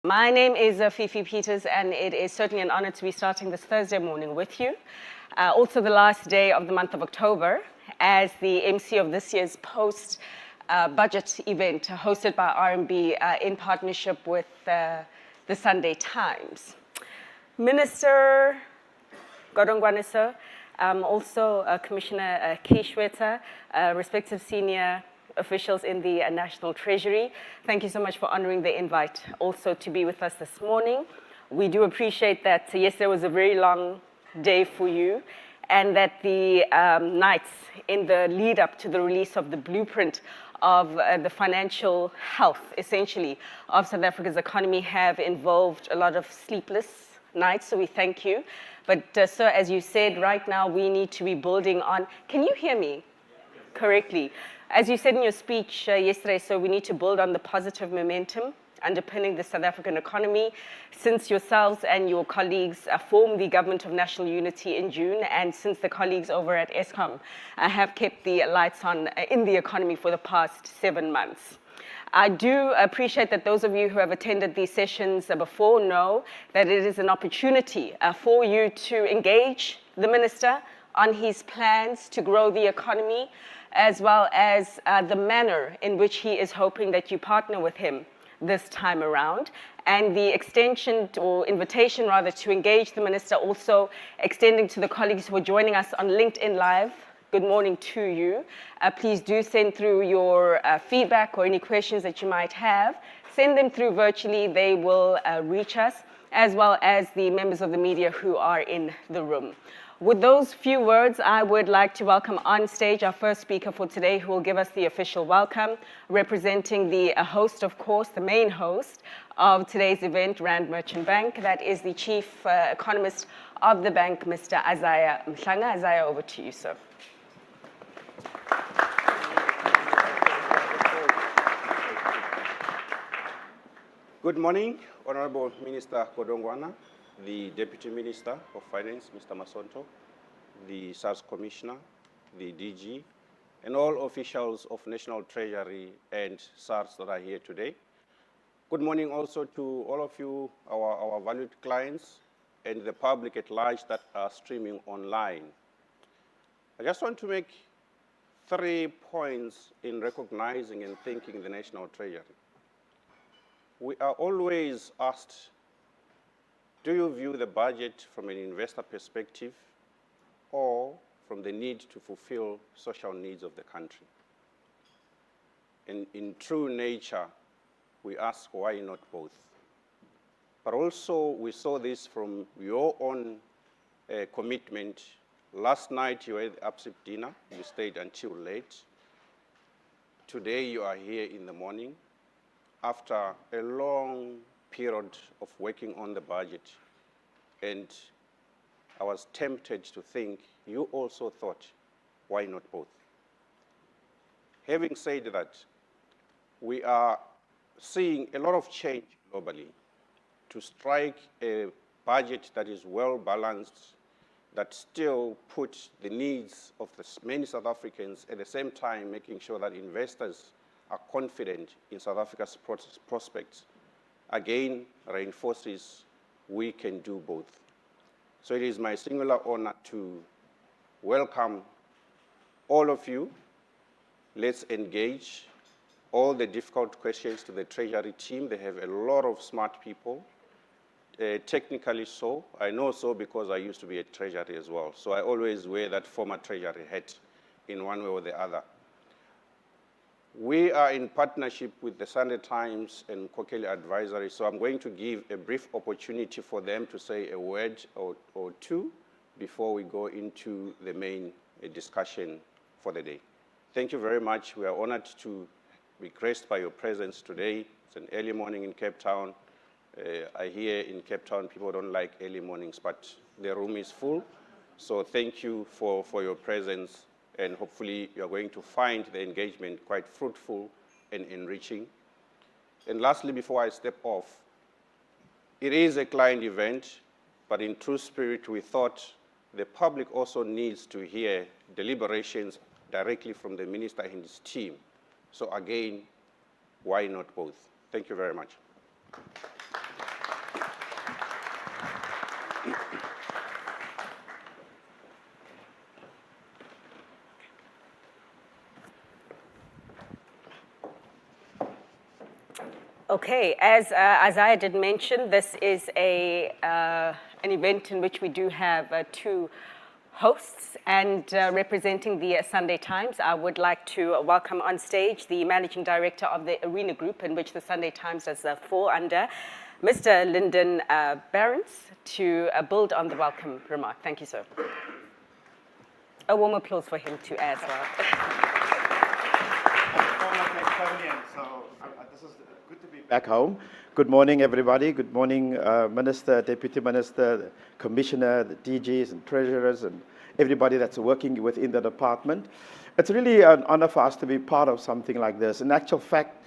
My name is Fifi Peters, and it is certainly an honor to be starting this Thursday morning with you. Also the last day of the month of October as the MC of this year's post-budget event hosted by RMB in partnership with the Sunday Times. Minister Godongwana, sir, also Commissioner Kieswetter, respective senior officials in the National Treasury. Thank you so much for honoring the invite also to be with us this morning. We do appreciate that yesterday was a very long day for you and that the nights in the lead up to the release of the blueprint of the financial health, essentially, of South Africa's economy have involved a lot of sleepless nights, so we thank you. But sir, as you said, right now we need to be building on, can you hear me correctly? As you said in your speech yesterday, so we need to build on the positive momentum underpinning the South African economy. Since yourselves and your colleagues formed the Government of National Unity in June, and since the colleagues over at Eskom have kept the lights on in the economy for the past 7 months. I do appreciate that those of you who have attended these sessions before know that it is an opportunity for you to engage the Minister on his plans to grow the economy, as well as the manner in which he is hoping that you partner with him this time around, and the extension or invitation rather to engage the Minister also extending to the colleagues who are joining us on LinkedIn Live. Good morning to you. Please do send through your feedback or any questions that you might have. Send them through virtually. They will reach us, as well as the members of the media who are in the room. With those few words, I would like to welcome on stage our first speaker for today, who will give us the official welcome, representing the host, of course, the main host of today's event, Rand Merchant Bank. That is the Chief Economist of the bank, Mr. Isaah Mhlanga. Isaah, over to you, sir. Good morning, Honorable Minister Godongwana, the Deputy Minister of Finance, Mr. Masonto, the SARS Commissioner, the DG, and all officials of National Treasury and SARS that are here today. Good morning also to all of you, our valued clients, and the public at large that are streaming online. I just want to make 3 points in recognizing and thanking the National Treasury. We are always asked, do you view the budget from an investor perspective or from the need to fulfill social needs of the country? And in true nature, we ask why not both? But also we saw this from your own commitment. Last night you had the APSIP dinner, you stayed until late. Today you are here in the morning after a long period of working on the budget, and I was tempted to think you also thought, why not both? Having said that, we are seeing a lot of change globally. To strike a budget that is well balanced, that still puts the needs of the many South Africans at the same time making sure that investors are confident in South Africa's prospects, again, reinforces we can do both. So it is my singular honor to welcome all of you. Let's engage all the difficult questions to the Treasury team. They have a lot of smart people, technically so. I know so because I used to be a Treasury as well. So I always wear that former Treasury hat in one way or the other. We are in partnership with the Sunday Times and Kokeli Advisory, so I'm going to give a brief opportunity for them to say a word or two before we go into the main discussion for the day. Thank you very much. We are honored to be graced by your presence today. It's an early morning in Cape Town. I hear in Cape Town people don't like early mornings, but the room is full. So thank you for your presence. And hopefully you're going to find the engagement quite fruitful and enriching. And lastly, before I step off, it is a client event, but in true spirit, we thought the public also needs to hear deliberations directly from the minister and his team. So again, why not both? Thank you very much. Okay, as Isaah did mention, this is an event in which we do have two hosts, and representing the Sunday Times, I would like to welcome on stage the Managing Director of the Arena Group, in which the Sunday Times does fall under, Mr. Lyndon Barons, to build on the welcome remark. Thank you, sir. A warm applause for him too as well. This is good to be back home. Good morning, everybody. Good morning, Minister, Deputy Minister, Commissioner, the DGs and Treasurers, and everybody that's working within the department. It's really an honor for us to be part of something like this. In actual fact,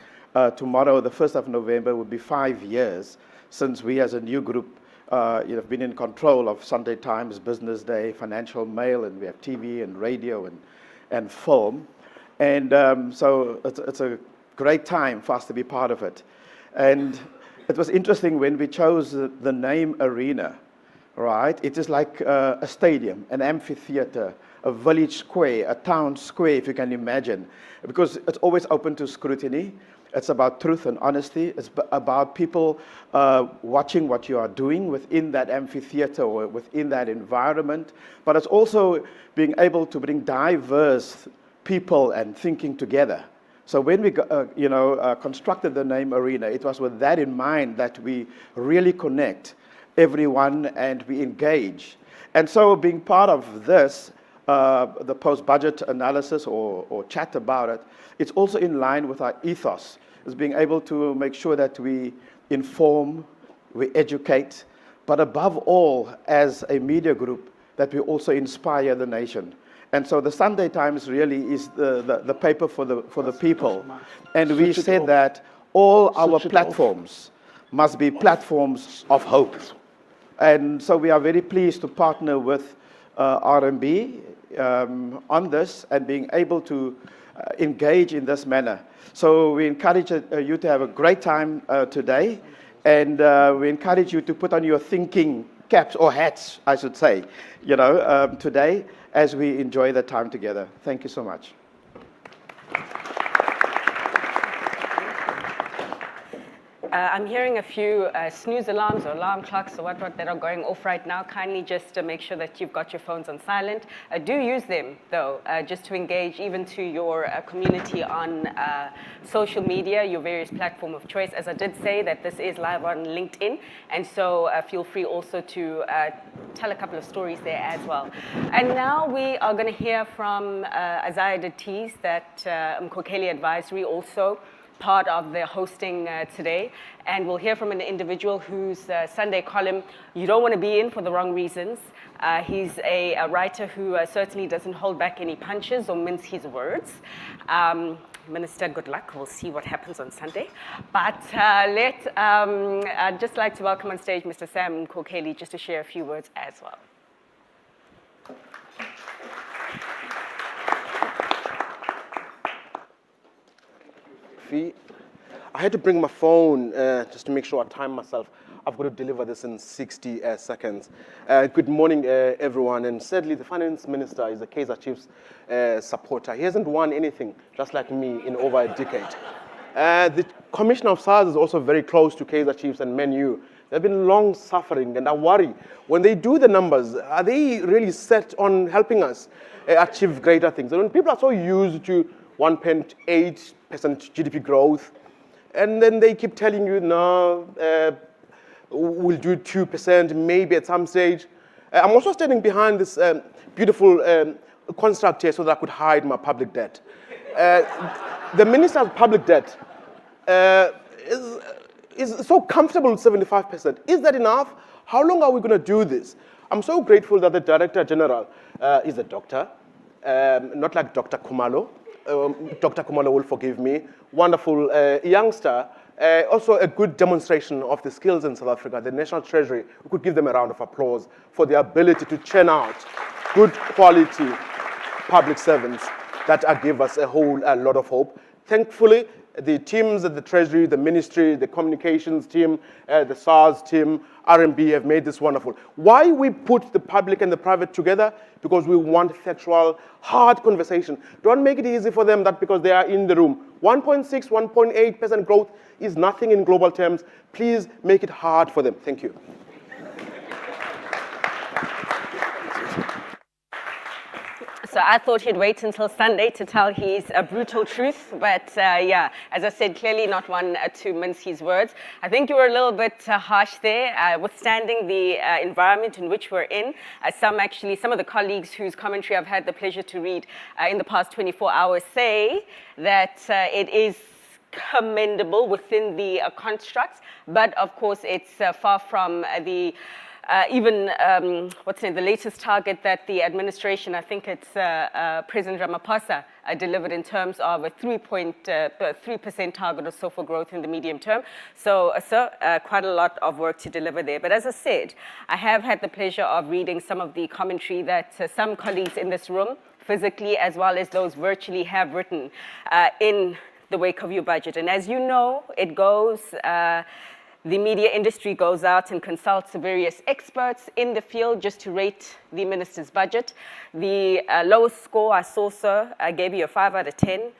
tomorrow, the 1st of November, will be 5 years since we as a new group have been in control of Sunday Times, Business Day, Financial Mail, and we have TV and radio and film. And so it's a great time for us to be part of it. And it was interesting when we chose the name Arena, right? It is like a stadium, an amphitheater, a village square, a town square, if you can imagine, because it's always open to scrutiny. It's about truth and honesty. It's about people watching what you are doing within that amphitheater or within that environment. But it's also being able to bring diverse people and thinking together. So when we constructed the name Arena, it was with that in mind that we really connect everyone and we engage. And so being part of this, the post-budget analysis or chat about it, it's also in line with our ethos, is being able to make sure that we inform, we educate, but above all, as a media group, that we also inspire the nation. And so the Sunday Times really is the paper for the people. And we said that all our platforms must be platforms of hope. And so we are very pleased to partner with RMB on this and being able to engage in this manner. So we encourage you to have a great time today, and we encourage you to put on your thinking caps or hats, I should say, today as we enjoy the time together. Thank you so much. I'm hearing a few snooze alarms or alarm clocks or whatnot that are going off right now. Kindly just make sure that you've got your phones on silent. Do use them, though, just to engage even to your community on social media, your various platform of choice. As I did say, that this is live on LinkedIn, and so feel free also to tell a couple of stories there as well. And now we are going to hear from, as I did tease, that Mkhokheli Advisory also part of the hosting today, and we'll hear from an individual whose Sunday column you don't want to be in for the wrong reasons. He's a writer who certainly doesn't hold back any punches or mince his words. Minister, good luck. We'll see what happens on Sunday. But I'd just like to welcome on stage Mr. Sam Mkhokheli just to share a few words as well. I had to bring my phone just to make sure I time myself. I've got to deliver this in 60 seconds. Good morning, everyone. And sadly, the finance minister is a Kaizer Chiefs supporter. He hasn't won anything, just like me, in over a decade. The Commissioner of SARS is also very close to Kaizer Chiefs and Man U. They've been long suffering, and I worry, when they do the numbers, are they really set on helping us achieve greater things? And when people are so used to 1.8% GDP growth, and then they keep telling you, no, we'll do 2% maybe at some stage. I'm also standing behind this beautiful construct here so that I could hide my public debt. The Minister's public debt is so comfortable with 75%. Is that enough? How long are we going to do this? I'm so grateful that the Director General is a doctor, not like Dr. Khumalo. Dr. Khumalo will forgive me. Wonderful youngster. Also a good demonstration of the skills in South Africa. The National Treasury, we could give them a round of applause for their ability to churn out good quality public servants. that gave us a whole lot of hope. Thankfully, the teams at the Treasury, the Ministry, the Communications team, the SARS team, RMB have made this wonderful. Why we put the public and the private together? Because we want factual, hard conversation. Don't make it easy for them that because they are in the room. 1.6, 1.8% growth is nothing in global terms. Please make it hard for them. Thank you. So I thought he'd wait until Sunday to tell his brutal truth, but yeah, as I said, clearly not one to mince his words. I think you were a little bit harsh there, withstanding the environment in which we're in. Some of the colleagues whose commentary I've had the pleasure to read in the past 24 hours say that it is commendable within the constructs, but of course it's far from the the latest target that the administration, I think it's President Ramaphosa, delivered in terms of a 3% target or so for growth in the medium term. So, quite a lot of work to deliver there. But as I said, I have had the pleasure of reading some of the commentary that some colleagues in this room, physically as well as those virtually, have written in the wake of your budget. And as you know, it goes... the media industry goes out and consults various experts in the field just to rate the minister's budget. The lowest score I saw, sir, I gave you a 5 out of 10.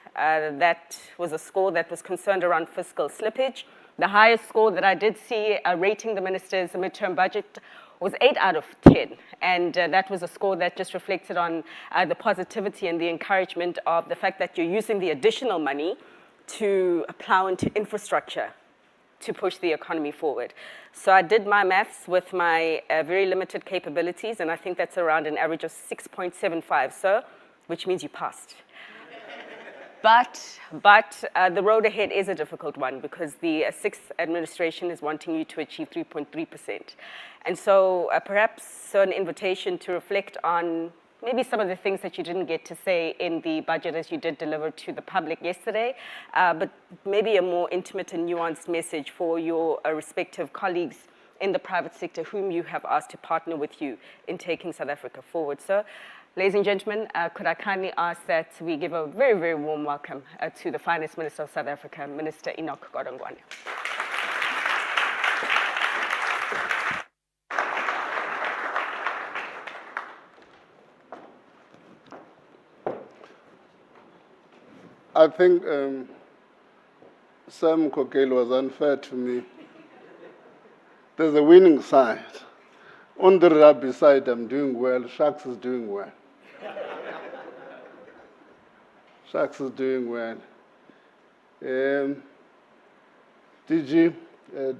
That was a score that was concerned around fiscal slippage. The highest score that I did see rating the minister's midterm budget was 8 out of 10. And that was a score that just reflected on the positivity and the encouragement of the fact that you're using the additional money to plow into infrastructure to push the economy forward. So I did my maths with my very limited capabilities, and I think that's around an average of 6.75, sir, which means you passed. But the road ahead is a difficult one because the sixth administration is wanting you to achieve 3.3%. And so perhaps an invitation to reflect on maybe some of the things that you didn't get to say in the budget as you did deliver to the public yesterday, but maybe a more intimate and nuanced message for your respective colleagues in the private sector whom you have asked to partner with you in taking South Africa forward. So, ladies and gentlemen, could I kindly ask that we give a very, very warm welcome to the Finance Minister of South Africa, Minister Enoch Godongwana. I think Sam Kokelo was unfair to me. There's a winning side. On the rugby side, I'm doing well. Sharks is doing well. Sharks is doing well. DG,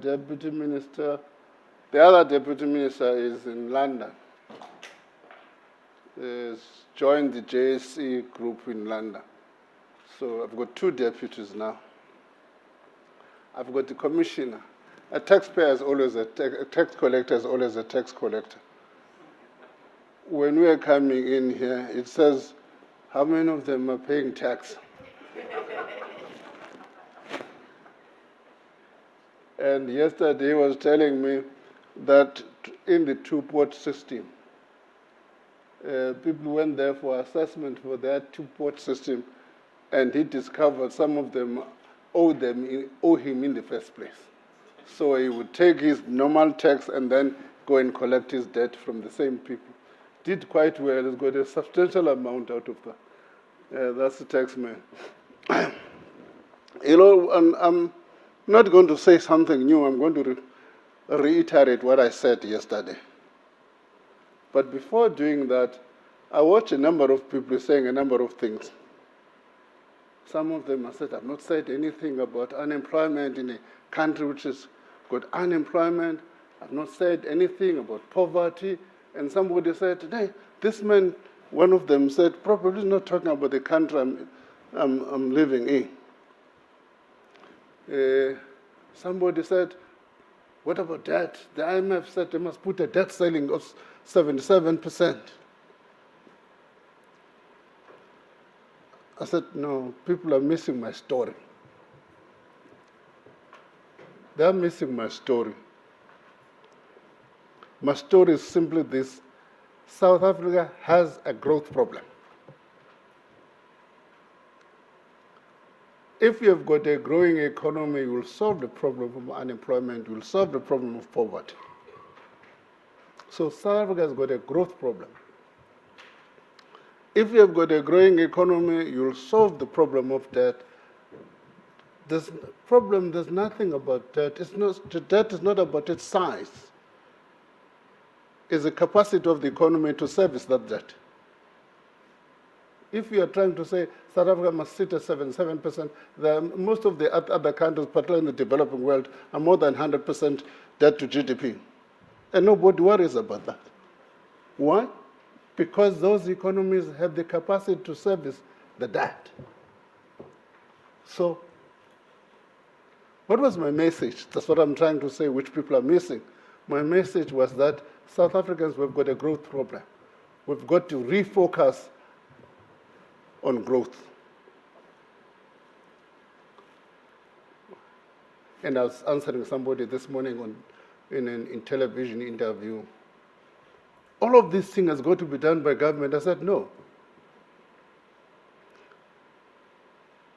Deputy Minister, the other Deputy Minister is in London. He's joined the JSE group in London. So I've got 2 deputies now. I've got the commissioner. A taxpayer is always a tax collector is always a tax collector. When we are coming in here, it says, how many of them are paying tax? And yesterday he was telling me that in the 2-port system, people went there for assessment for that 2-port system, and he discovered some of them owe him in the first place. So he would take his normal tax and then go and collect his debt from the same people. Did quite well. He's got a substantial amount out of that. That's the tax man. You know, I'm not going to say something new. I'm going to reiterate what I said yesterday. But before doing that, I watched a number of people saying a number of things. Some of them have said, I've not said anything about unemployment in a country which has got unemployment. I've not said anything about poverty. And somebody said, hey, this man, one of them said, probably not talking about the country I'm living in. Somebody said, what about debt? The IMF said they must put a debt ceiling of 77%. I said, no, people are missing my story. They're missing my story. My story is simply this. South Africa has a growth problem. if you've got a growing economy, you will solve the problem of unemployment, you will solve the problem of poverty. So South Africa has got a growth problem. If you have got a growing economy, you will solve the problem of debt. There's nothing about debt. The debt is not about its size. It's the capacity of the economy to service that debt. If you are trying to say South Africa must sit at 7%, most of the other countries, particularly in the developing world, are more than 100% debt to GDP. And nobody worries about that. Why? Because those economies have the capacity to service the debt. So, what was my message? That's what I'm trying to say, which people are missing. My message was that South Africans, we've got a growth problem. We've got to refocus on growth. And I was answering somebody this morning in television interview. All of these things has got to be done by government. I said, no.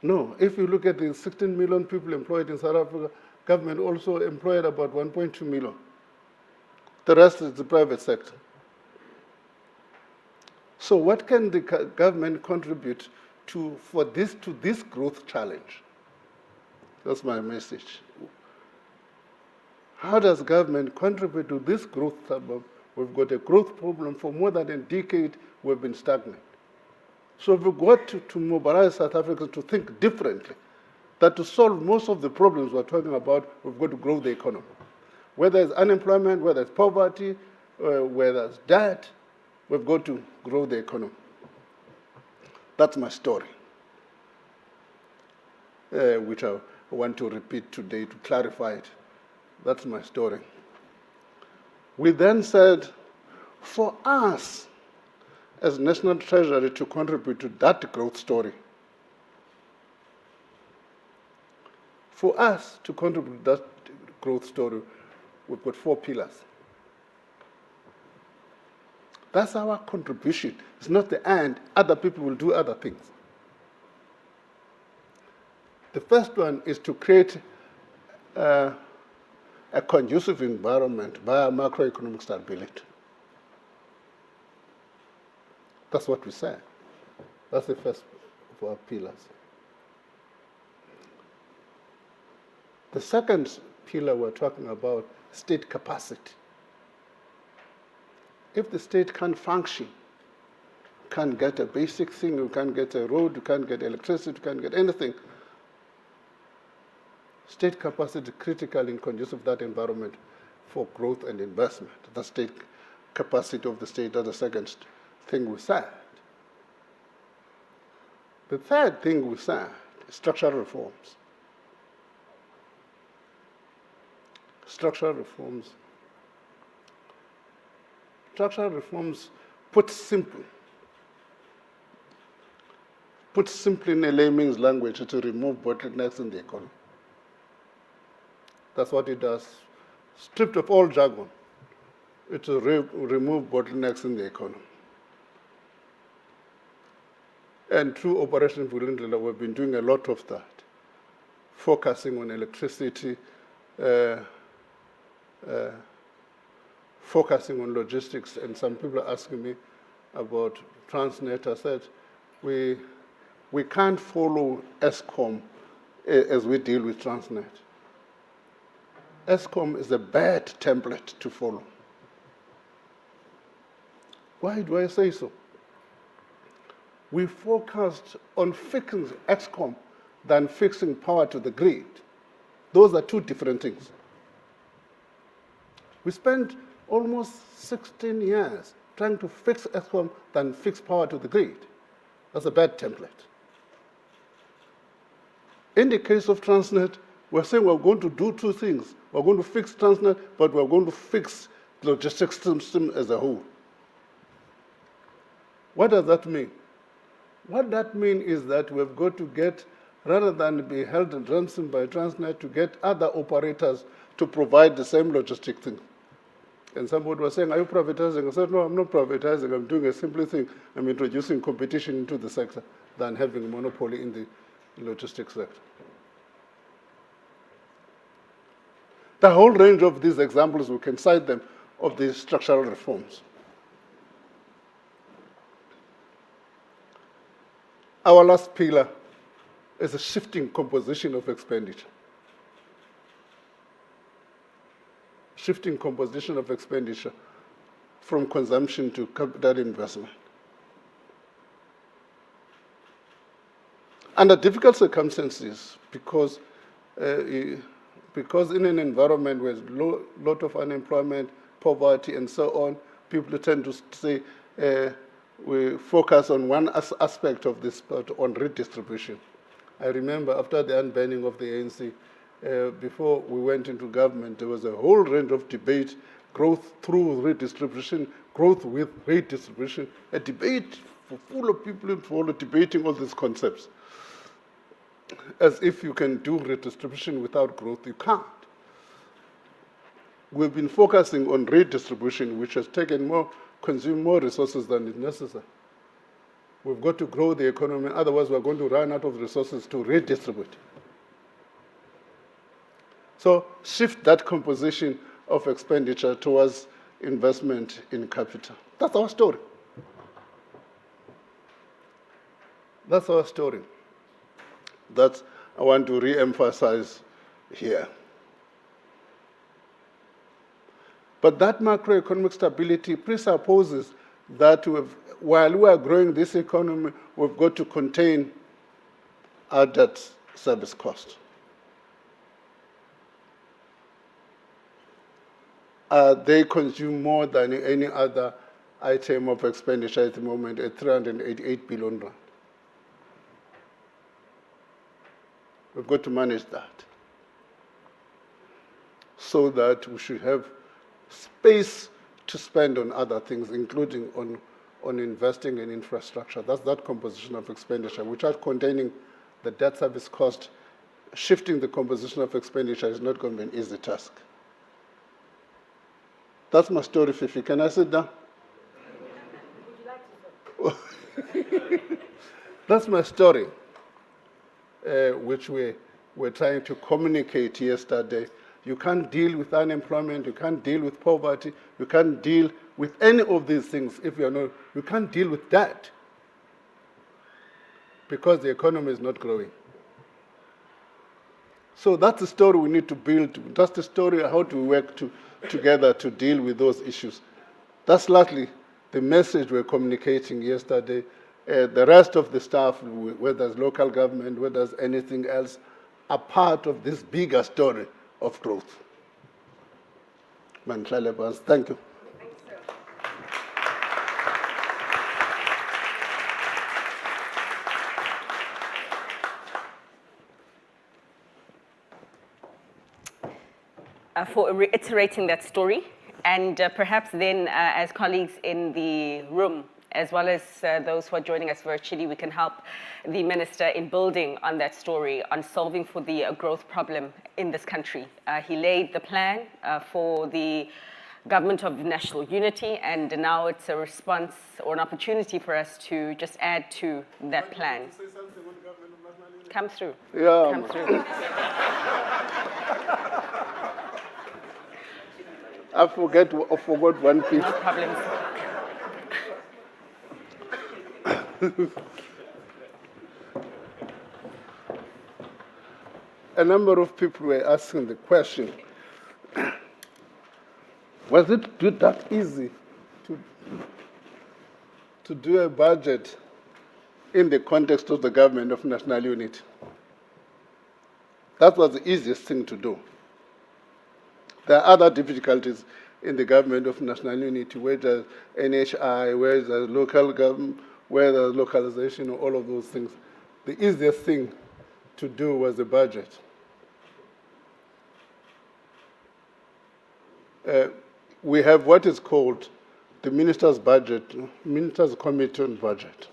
No, if you look at the 16 million people employed in South Africa, government also employed about 1.2 million. The rest is the private sector. So what can the government contribute to this growth challenge? That's my message. How does government contribute to this growth problem? We've got a growth problem for more than a decade. We've been stagnant. So we've got to mobilize South Africans to think differently, that to solve most of the problems we're talking about, we've got to grow the economy. Whether it's unemployment, whether it's poverty, whether it's debt, we've got to grow the economy. That's my story, which I want to repeat today to clarify it. That's my story. We then said, for us as National Treasury to contribute to that growth story, for us to contribute to that growth story, we've got 4 pillars. That's our contribution. It's not the end. Other people will do other things. The first one is to create a conducive environment via macroeconomic stability. That's what we said. That's the first of our pillars. The second pillar we're talking about, state capacity. If the state can't function, can't get a basic thing, you can't get a road, you can't get electricity, you can't get anything, state capacity is critical in conducive that environment for growth and investment. The state capacity of the state is the second thing we said. The third thing we said is structural reforms. Structural reforms. Structural reforms, put simply in a layman's language, to remove bottlenecks in the economy. That's what it does. Stripped of all jargon, it will remove bottlenecks in the economy. And through Operation Vulindlela, we've been doing a lot of that, focusing on electricity, focusing on logistics. And some people are asking me about Transnet. I said, we can't follow Eskom as we deal with Transnet. Eskom is a bad template to follow. Why do I say so? We focused on fixing Eskom than fixing power to the grid. Those are two different things. We spent almost 16 years trying to fix Eskom than fix power to the grid. That's a bad template. In the case of Transnet, we're saying we're going to do two things. We're going to fix Transnet, but we're going to fix the logistics system as a whole. What does that mean? What that means is that we've got to get, rather than be held in ransom by Transnet, to get other operators to provide the same logistic thing. And somebody was saying, are you privatizing? I said, no, I'm not privatizing. I'm doing a simple thing. I'm introducing competition into the sector than having a monopoly logistics sector. The whole range of these examples, we can cite them, of these structural reforms. Our last pillar is a shifting composition of expenditure. Shifting composition of expenditure from consumption to capital investment. Under difficult circumstances, because in an environment with a lot of unemployment, poverty, and so on, people tend to say we focus on one aspect of this, but on redistribution. I remember after the unbanning of the ANC, before we went into government, there was a whole range of debate, growth through redistribution, growth with redistribution, a debate full of people involved debating all these concepts. As if you can do redistribution without growth, you can't. We've been focusing on redistribution, which has consumed more resources than is necessary. We've got to grow the economy, otherwise we're going to run out of resources to redistribute. So shift that composition of expenditure towards investment in capital. That's our story. That's our story. That I want to re-emphasize here. But that macroeconomic stability presupposes that while we are growing this economy, we've got to contain our debt service cost. They consume more than any other item of expenditure at the moment at 388 billion rand. We've got to manage that so that we should have space to spend on other things, including on investing in infrastructure. That's that composition of expenditure. Without containing the debt service cost, shifting the composition of expenditure is not going to be an easy task. That's my story, Fifi. Can I sit down? Would you like to? That's my story, which we're trying to communicate yesterday. You can't deal with unemployment, you can't deal with poverty, you can't deal with any of these things if you're not, you can't deal with that because the economy is not growing. So that's the story we need to build. That's the story how to work together to deal with those issues. That's largely the message we're communicating yesterday. The rest of the staff, whether it's local government, whether it's anything else, are part of this bigger story of growth. Thank you. For reiterating that story, and perhaps then as colleagues in the room, as well as those who are joining us virtually, we can help the Minister in building on that story, on solving for the growth problem in this country. He laid the plan for the government of national unity, and now it's a response or an opportunity for us to just add to that plan. Come through. Yeah. Come through. I forgot one piece. No problems. A number of people were asking the question, was it that easy to do a budget in the context of the government of national unity? That was the easiest thing to do. There are other difficulties in the government of national unity, where there's NHI, where there's local government, where there's localization, all of those things. The easiest thing to do was the budget. We have what is called the minister's budget, minister's committee on budget.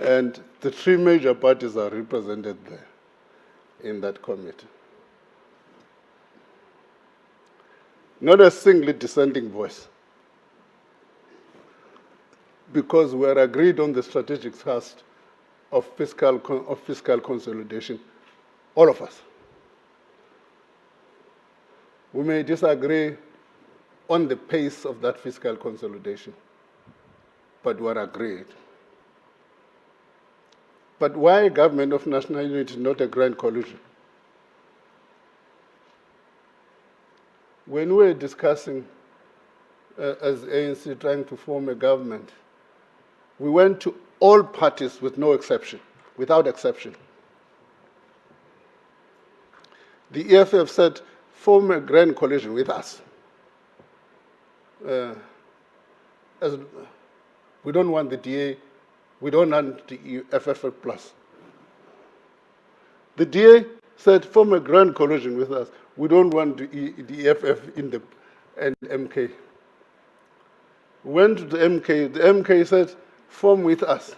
And the three major parties are represented there in that committee. Not a single dissenting voice, because we're agreed on the strategic thrust of fiscal consolidation, all of us. We may disagree on the pace of that fiscal consolidation, but we're agreed. But why government of national unity, not a grand coalition? When we were discussing as ANC trying to form a government, we went to all parties with no exception, without exception. The EFF said, form a grand coalition with us. As we don't want the DA, we don't want the FFF plus. The DA said, form a grand coalition with us. We don't want the EFF in the and MK. Went to the MK said, form with us.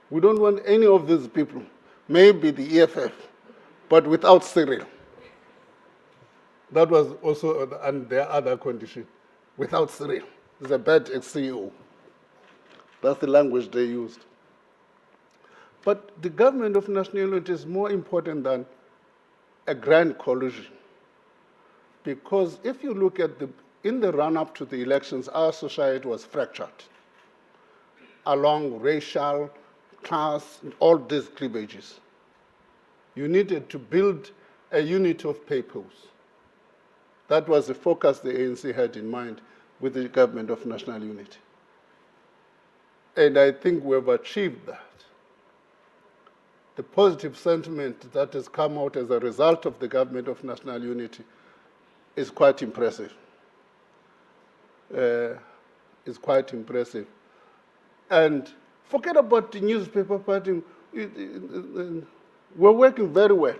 We don't want any of these people, maybe the EFF, but without Cyril. That was also and their other condition, without Cyril. It's a bad ex-CEO. That's the language they used. But the government of national unity is more important than a grand coalition. Because if you look at in the run-up to the elections, our society was fractured along racial, class, all these cleavages. You needed to build a unity of peoples. That was the focus the ANC had in mind with the government of national unity. And I think we have achieved that. The positive sentiment that has come out as a result of the government of national unity is quite impressive. It's quite impressive. And forget about the newspaper party. We're working very well.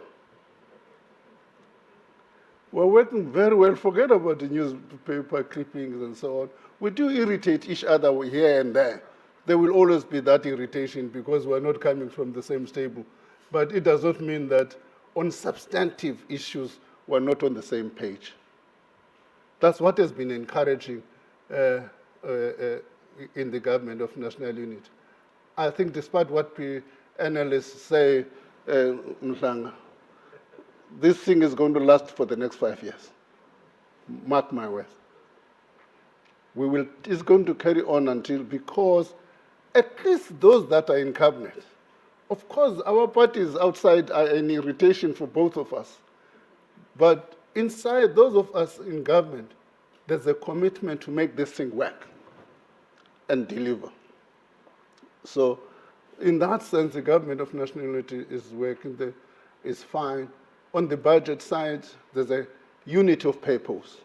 We're working very well. Forget about the newspaper clippings and so on. We do irritate each other here and there. There will always be that irritation because we're not coming from the same stable. But it does not mean that on substantive issues, we're not on the same page. That's what has been encouraging in the government of national unity. I think despite what analysts say, Mhlanga, this thing is going to last for the next 5 years. Mark my words. It's going to carry on until, because at least those that are in cabinet, of course, our parties outside are an irritation for both of us. But inside those of us in government, there's a commitment to make this thing work and deliver. So in that sense, the government of national unity is working, is fine. On the budget side, there's a unity of purpose.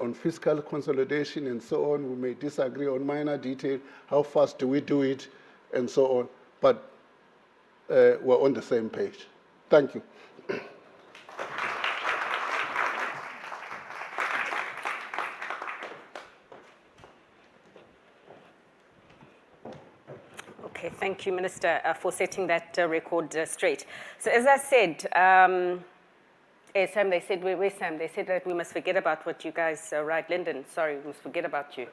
On fiscal consolidation and so on, we may disagree on minor detail, how fast do we do it, and so on. But we're on the same page. Thank you. Okay, thank you, Minister, for setting that record straight. So as I said, Sam, they said, where's Sam? They said that we must forget about what you guys write. Lyndon, sorry, we must forget about you.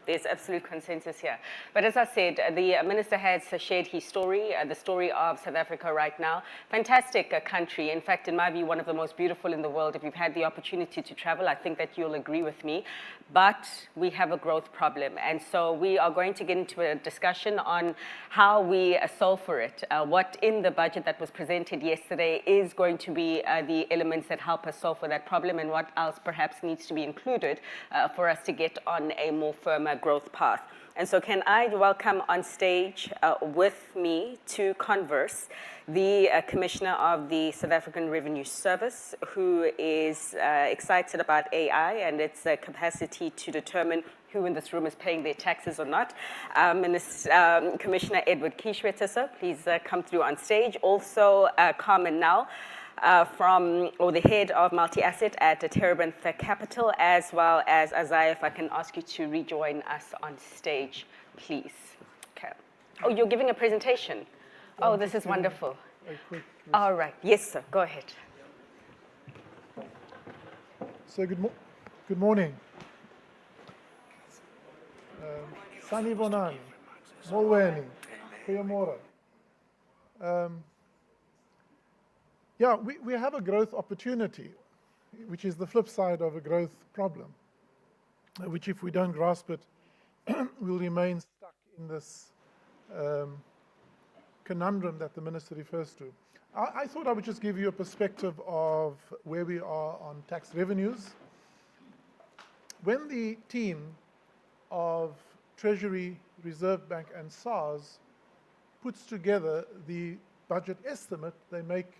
There's absolute consensus here. But as I said, the Minister has shared his story, the story of South Africa right now. Fantastic country. In fact, in my view, one of the most beautiful in the world. If you've had the opportunity to travel, I think that you'll agree with me. But we have a growth problem. And so we are going to get into a discussion on how we solve for it. What in the budget that was presented yesterday is going to be the elements that help us solve for that problem, and what else perhaps needs to be included for us to get on a more firmer growth path. And so can I welcome on stage with me to converse the Commissioner of the South African Revenue Service, who is excited about AI and its capacity to determine who in this room is paying their taxes or not. Commissioner Edward Kieswetter, sir, please come through on stage. Also, Carmen Nel, the head of multi-asset at Terebinth Capital, as well as Isaah, if I can ask you to rejoin us on stage, please. Okay. Oh, you're giving a presentation. Oh, this is wonderful. All right. Yes, sir. Go ahead. So good morning. Sanibonani, molweni, Goeiemorgen. Yeah, we have a growth opportunity, which is the flip side of a growth problem, which if we don't grasp it, we'll remain stuck in this conundrum that the Minister refers to. I thought I would just give you a perspective of where we are on tax revenues. When the team of Treasury, Reserve Bank and SARS puts together the budget estimate, they make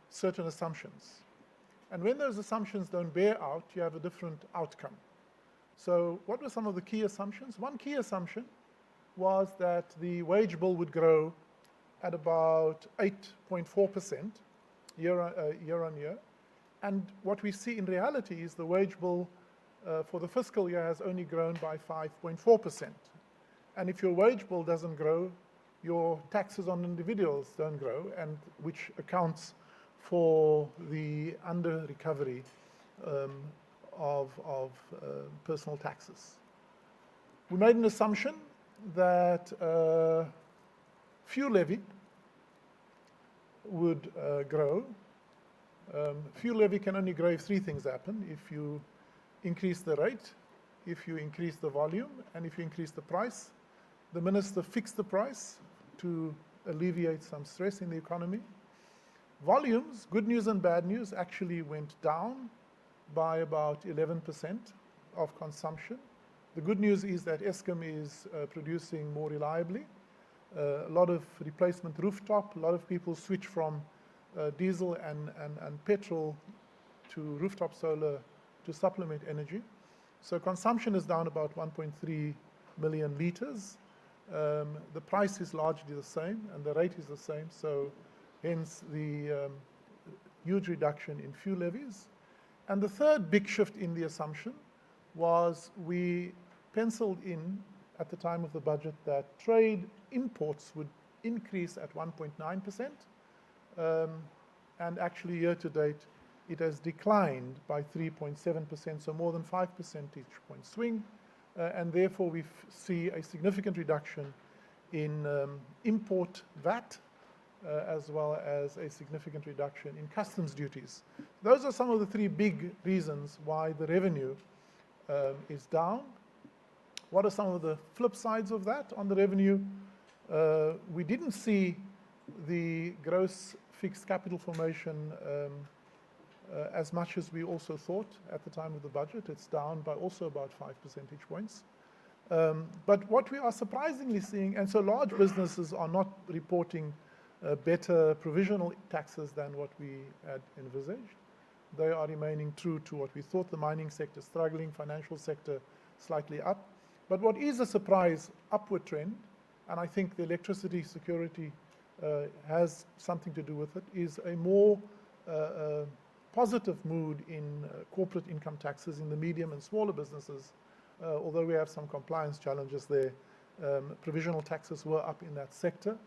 certain assumptions. And when those assumptions don't bear out, you have a different outcome. So what were some of the key assumptions? One key assumption was that the wage bill would grow at about 8.4% year on year. And what we see in reality is the wage bill for the fiscal year has only grown by 5.4%. And if your wage bill doesn't grow, your taxes on individuals don't grow, and which accounts for the under-recovery of personal taxes. We made an assumption that fuel levy would grow. Fuel levy can only grow if three things happen: if you increase the rate, if you increase the volume, and if you increase the price. The Minister fixed the price to alleviate some stress in the economy. Volumes, good news and bad news, actually went down by about 11% of consumption. The good news is that Eskom is producing more reliably. A lot of replacement rooftop, a lot of people switch from diesel and petrol to rooftop solar to supplement energy. So consumption is down about 1.3 million litres. The price is largely the same and the rate is the same, so hence the huge reduction in fuel levies. And the third big shift in the assumption was we penciled in at the time of the budget that trade imports would increase at 1.9%, and actually year to date it has declined by 3.7%, so more than 5 percentage point swing, and therefore we see a significant reduction in import VAT, as well as a significant reduction in customs duties. Those are some of the three big reasons why the revenue is down. What are some of the flip sides of that on the revenue? We didn't see the gross fixed capital formation as much as we also thought at the time of the budget. It's down by also about 5 percentage points. But what we are surprisingly seeing, and so large businesses are not reporting better provisional taxes than what we had envisaged. They are remaining true to what we thought. The mining sector struggling, financial sector slightly up. But what is a surprise upward trend, and I think the electricity security has something to do with it, is a more positive mood in corporate income taxes in the medium and smaller businesses. Although we have some compliance challenges there, provisional taxes were up in that sector,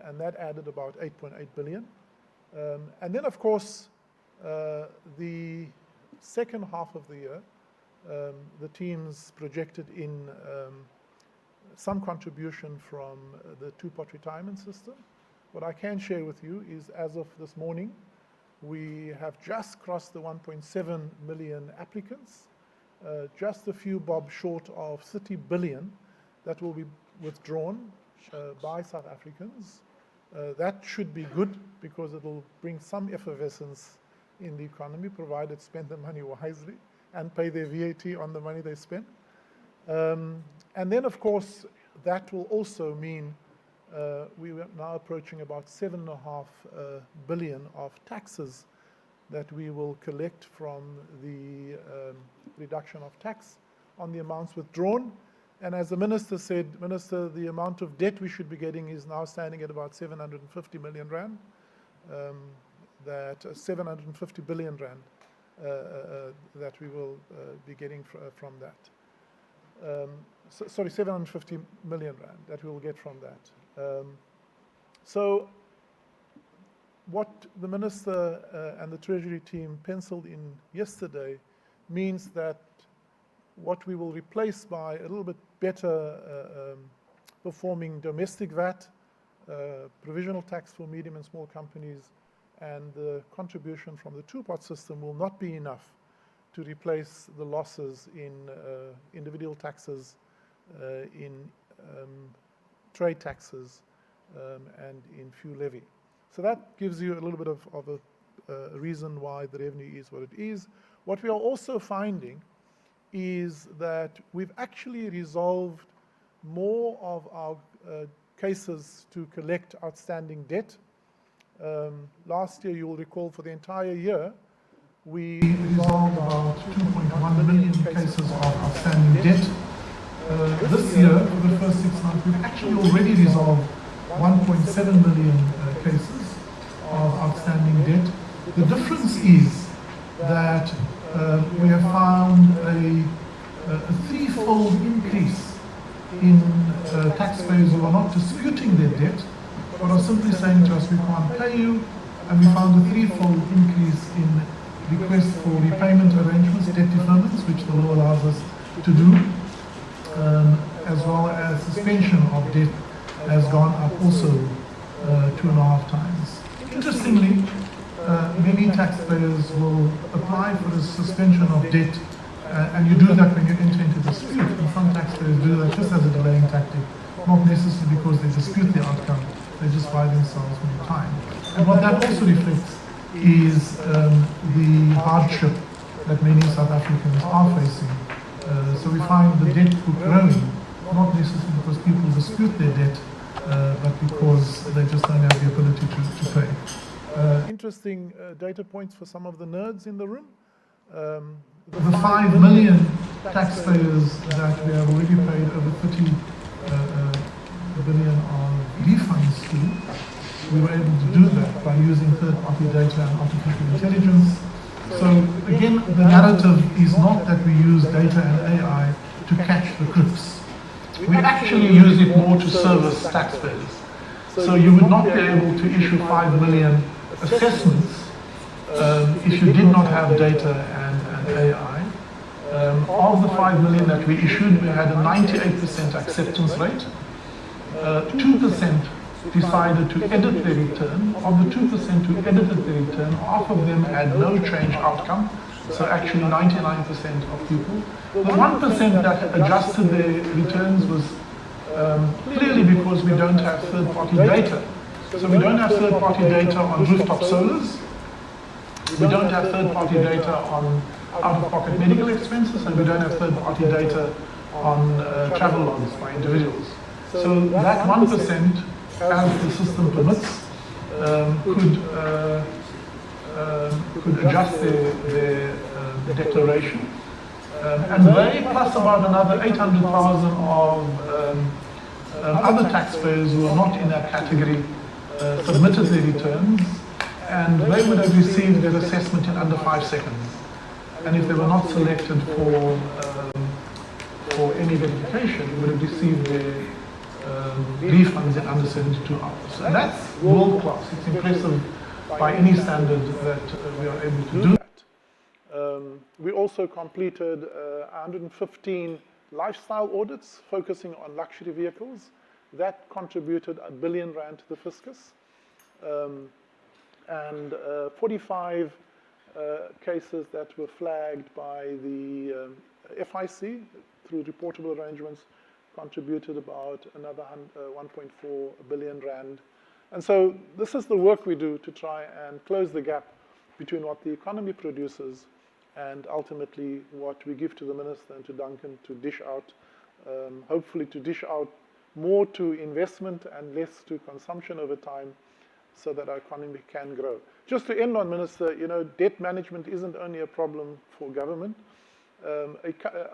and that added about 8.8 billion. And then, of course, the second half of the year, the teams projected in some contribution from the two-pot retirement system. What I can share with you is, as of this morning, we have just crossed the 1.7 million applicants, just a few bob short of 30 billion that will be withdrawn by South Africans. That should be good because it will bring some effervescence in the economy, provided spend the money wisely and pay their VAT on the money they spend. And then, of course, that will also mean we are now approaching about 7.5 billion of taxes that we will collect from the reduction of tax on the amounts withdrawn. And as the Minister said, Minister, the amount of debt we should be getting is now standing at about 750 million rand, that 750 billion rand that we will be getting from that. Sorry, 750 million rand that we will get from that. So what the Minister and the Treasury team penciled in yesterday means that what we will replace by a little bit better performing domestic VAT, provisional tax for medium and small companies, and the contribution from the two-pot system will not be enough to replace the losses in individual taxes, in trade taxes, and in fuel levy. So that gives you a little bit of a reason why the revenue is what it is. What we are also finding is that we've actually resolved more of our cases to collect outstanding debt. Last year, you will recall, for the entire year, we resolved about 2.1 million cases of outstanding debt. This year, for the first 6 months, we've actually already resolved 1.7 million cases of outstanding debt. The difference is that we have found a threefold increase in taxpayers who are not disputing their debt, but are simply saying to us, we can't pay you, and we found a threefold increase in requests for repayment arrangements, debt deferments, which the law allows us to do, as well as suspension of debt has gone up also 2.5 times. Interestingly, many taxpayers will apply for a suspension of debt, and you do that when you enter into dispute, and some taxpayers do that just as a delaying tactic, not necessarily because they dispute the outcome, they just buy themselves more time. And what that also reflects is the hardship that many South Africans are facing. So we find the debt book growing, not necessarily because people dispute their debt, but because they just don't have the ability to pay. Interesting data points for some of the nerds in the room. The 5 million taxpayers that we have already paid over 30 billion of refunds to, we were able to do that by using third-party data and artificial intelligence. So again, the narrative is not that we use data and AI to catch the crooks. We actually use it more to service taxpayers. So you would not be able to issue 5 million assessments if you did not have data and AI. Of the 5 million that we issued, we had a 98% acceptance rate. 2% decided to edit their return. Of the 2% who edited their return, half of them had no change outcome, so actually 99% of people. The 1% that adjusted their returns was clearly because we don't have third-party data. So we don't have third-party data on rooftop solars. We don't have third-party data on out-of-pocket medical expenses, and we don't have third-party data on travel logs by individuals. So that 1%, as the system permits, could adjust their declaration. And they, plus about another 800,000 of other taxpayers who are not in that category, submitted their returns, and they would have received their assessment in under 5 seconds. And if they were not selected for any verification, they would have received their refunds in under 72 hours. And that's world class. It's impressive by any standard that we are able to do that. We also completed 115 lifestyle audits focusing on luxury vehicles. That contributed R1 billion to the fiscus. And 45 cases that were flagged by the FIC through reportable arrangements contributed about another 1.4 billion rand. And so this is the work we do to try and close the gap between what the economy produces and ultimately what we give to the minister and to Duncan to dish out, hopefully to dish out more to investment and less to consumption over time so that our economy can grow. Just to end on, Minister, debt management isn't only a problem for government.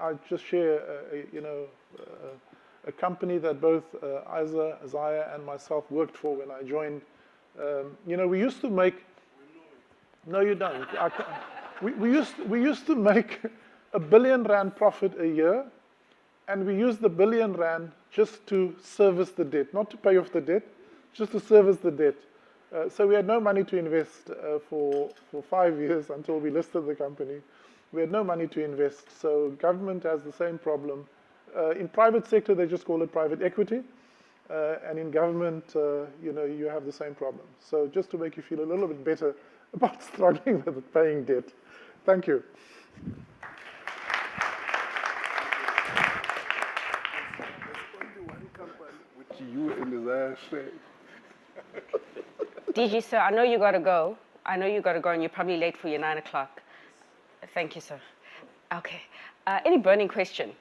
I'll just share, a company that both Isaah and myself worked for when I joined. We used to make. No, you don't. We used to make R1 billion profit a year, and we used the R1 billion just to service the debt, not to pay off the debt, just to service the debt. So we had no money to invest for 5 years until we listed the company. We had no money to invest, so government has the same problem. In private sector, they just call it private equity. and in government, you have the same problem. So just to make you feel a little bit better about struggling with paying debt. Thank you. Which you and Isaah say. DG, sir, I know you got to go. I know you got to go, and you're probably late for your 9 o'clock. Thank you, sir. Okay. Any burning question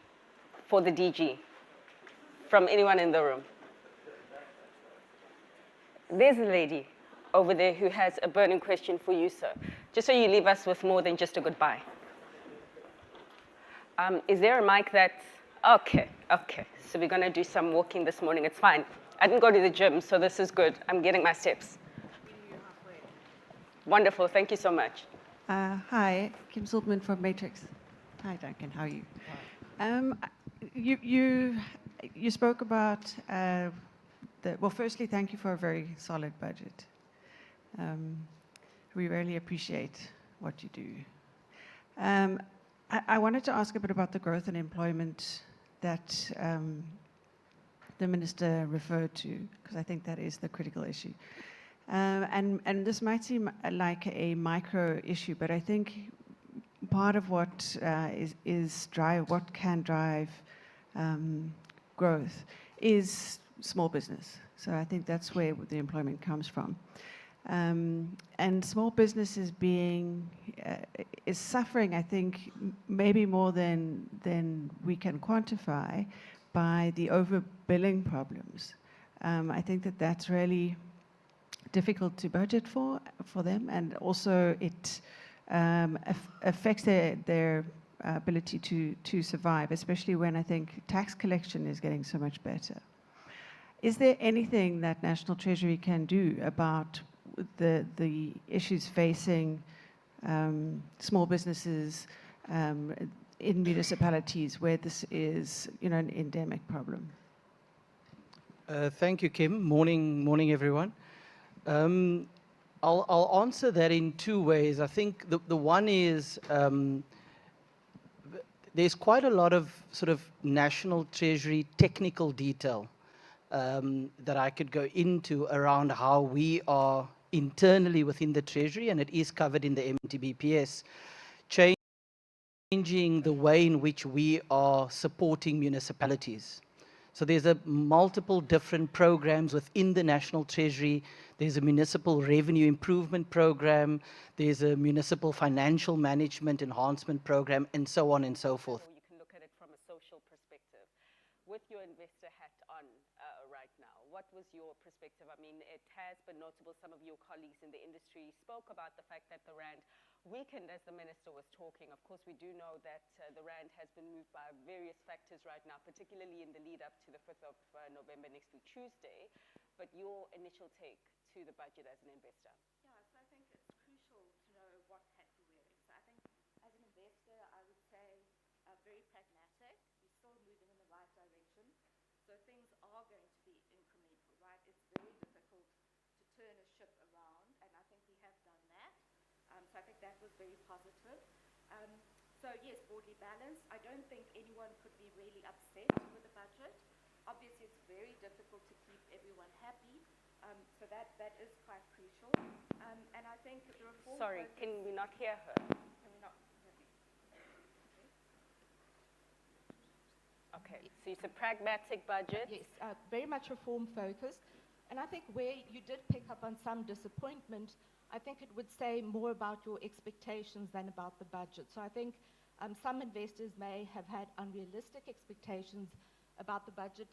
for the DG from anyone in the room? There's a lady over there who has a burning question for you, sir. Just so you leave us with more than just a goodbye. Is there a mic that's... Okay. So we're going to do some walking this morning. It's fine. I didn't go to the gym, so this is good. I'm getting my steps. Wonderful. Thank you so much. Hi, Kim Silverman from Matrix. Hi, Duncan. How are you? You spoke about well, firstly, thank you for a very solid budget. We really appreciate what you do. I wanted to ask a bit about the growth and employment that the minister referred to, because I think that is the critical issue. And this might seem like a micro issue, but I think part of what what can drive growth is small business. So I think that's where the employment comes from. And small business is suffering, I think, maybe more than we can quantify by the overbilling problems. I think that's really difficult to budget for them, and also it affects their ability to survive, especially when I think tax collection is getting so much better. Is there anything that National Treasury can do about the issues facing small businesses in municipalities where this is, an endemic problem? Thank you, Kim. Morning, everyone. I'll answer that in two ways. I think the one is there's quite a lot of sort of National Treasury technical detail that I could go into around how we are internally within the Treasury, and it is covered in the MTBPS, changing the way in which we are supporting municipalities. So there's multiple different programs within the National Treasury. There's a municipal revenue improvement program. There's a municipal financial management enhancement program, and so on and so forth. You can look at it from a social perspective. With your investor hat on right now, what was your perspective? I mean, it has been notable. Some of your colleagues in the industry spoke about the fact that the rand weakened as the minister was talking. Of course, we do know that the rand has been moved by various factors right now, particularly in the lead up to the 5th of November, next week, Tuesday. But your initial take to the budget as an investor? Yeah, so I think it's crucial to know what hat you're wearing. So I think as an investor, I would say very pragmatic. We're still moving in the right direction. So things are going to be incremental, right? It's very difficult to turn a ship around, and I think we have done that. So I think that was very positive. So yes, broadly balanced. I don't think anyone could be really upset with the budget. Obviously, it's very difficult to keep everyone happy. So that is quite crucial. And I think the reform... Sorry, can we not hear her? Can we not hear me? Okay, so it's a pragmatic budget. Yes, very much reform focused. And I think where you did pick up on some disappointment, I think it would say more about your expectations than about the budget. So I think some investors may have had unrealistic expectations about the budget,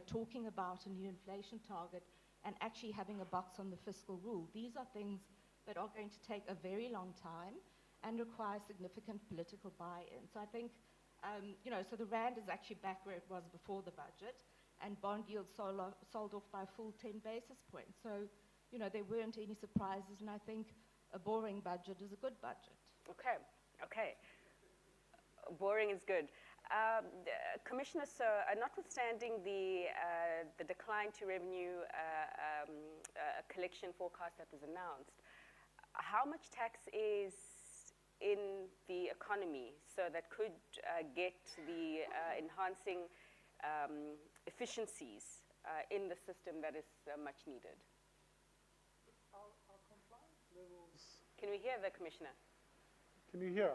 talking about a new inflation target and actually having a box on the fiscal rule. These are things that are going to take a very long time and require significant political buy-in. So I think, so the rand is actually back where it was before the budget, and bond yields sold off by a full 10 basis points. So, there weren't any surprises, and I think a boring budget is a good budget. Okay. Boring is good. Commissioner, sir, notwithstanding the decline to revenue collection forecast that was announced, how much tax is in the economy so that could get the enhancing efficiencies in the system that is much needed. Our compliance levels. Can we hear the Commissioner? Can you hear?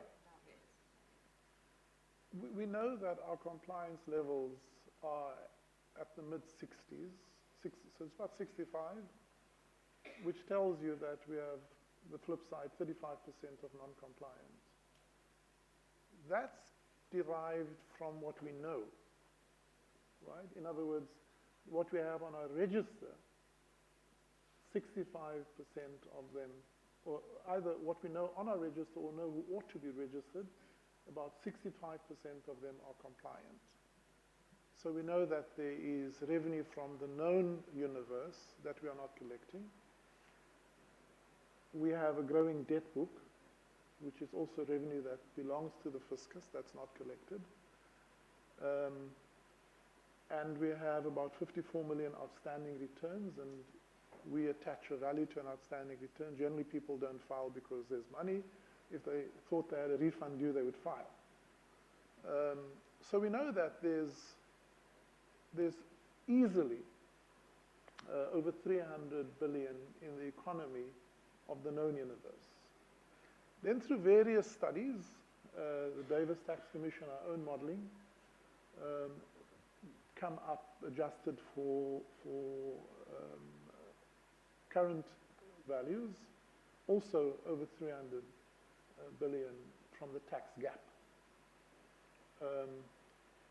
We know that our compliance levels are at the mid-60s, so it's about 65, which tells you that we have the flip side, 35% of non-compliant. That's derived from what we know, right? In other words, what we have on our register, 65% of them, or either what we know on our register or know who ought to be registered, about 65% of them are compliant. So we know that there is revenue from the known universe that we are not collecting. We have a growing debt book, which is also revenue that belongs to the fiscus that's not collected. And we have about 54 million outstanding returns, and we attach a value to an outstanding return. Generally, people don't file because there's money. If they thought they had a refund due, they would file. So we know that there's easily over 300 billion in the economy of the known universe. Then through various studies, the Davis Tax Commission, our own modeling, come up adjusted for current values, also over 300 billion from the tax gap.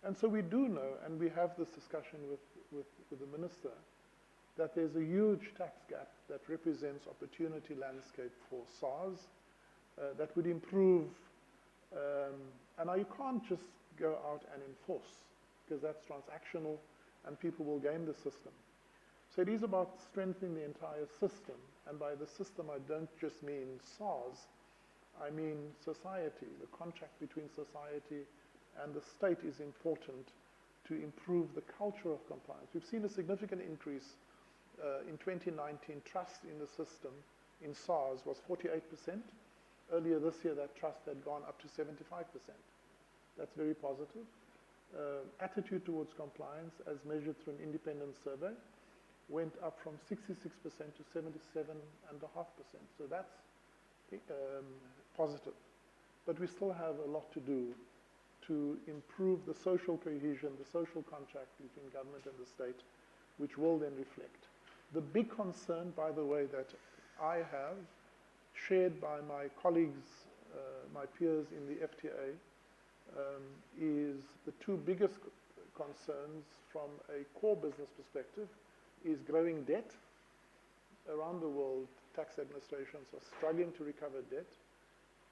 And so we do know, and we have this discussion with the Minister, that there's a huge tax gap that represents opportunity landscape for SARS that would improve. And now you can't just go out and enforce, because that's transactional and people will game the system. So it is about strengthening the entire system. And by the system, I don't just mean SARS, I mean society. The contract between society and the state is important to improve the culture of compliance. We've seen a significant increase in 2019. Trust in the system in SARS was 48%. Earlier this year, that trust had gone up to 75%. That's very positive. Attitude towards compliance, as measured through an independent survey, went up from 66% to 77.5%. So that's positive. But we still have a lot to do to improve the social cohesion, the social contract between government and the state, which will then reflect. The big concern, by the way, that I have, shared by my colleagues, my peers in the FTA, is the two biggest concerns from a core business perspective is growing debt. Around the world, tax administrations are struggling to recover debt,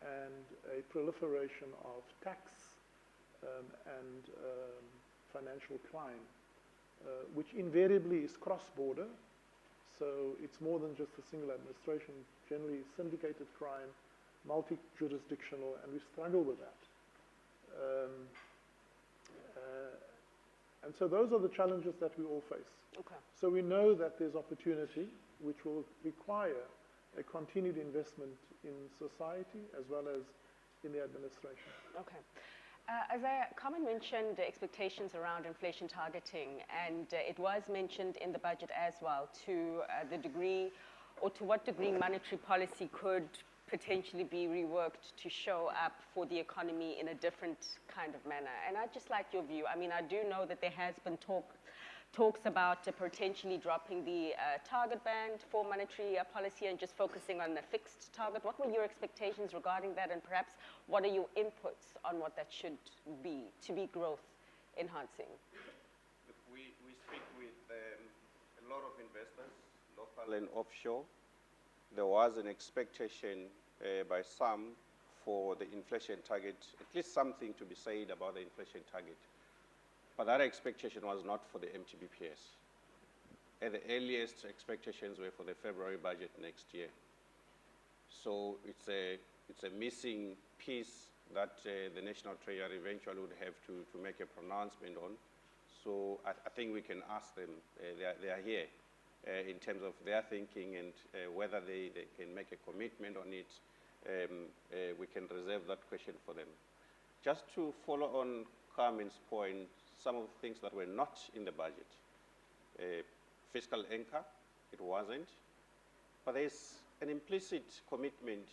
and a proliferation of tax and financial crime, which invariably is cross-border. So it's more than just a single administration, generally syndicated crime, multi-jurisdictional, and we struggle with that. And so those are the challenges that we all face. Okay. So we know that there's opportunity, which will require a continued investment in society as well as in the administration. Okay. As Carmen mentioned, the expectations around inflation targeting, and it was mentioned in the budget as well, to the degree, or to what degree monetary policy could potentially be reworked to show up for the economy in a different kind of manner. And I'd just like your view. I mean, I do know that there has been talks about potentially dropping the target band for monetary policy and just focusing on a fixed target. What were your expectations regarding that, and perhaps what are your inputs on what that should be to be growth enhancing? We speak with a lot of investors, local and offshore. There was an expectation by some for the inflation target, at least something to be said about the inflation target. But that expectation was not for the MTBPS. At the earliest, expectations were for the February budget next year. So it's a missing piece that the National Treasury eventually would have to make a pronouncement on. So I think we can ask them, they are here, in terms of their thinking and whether they can make a commitment on it. We can reserve that question for them. Just to follow on Carmen's point, some of the things that were not in the budget. a fiscal anchor. It wasn't. But there's an implicit commitment,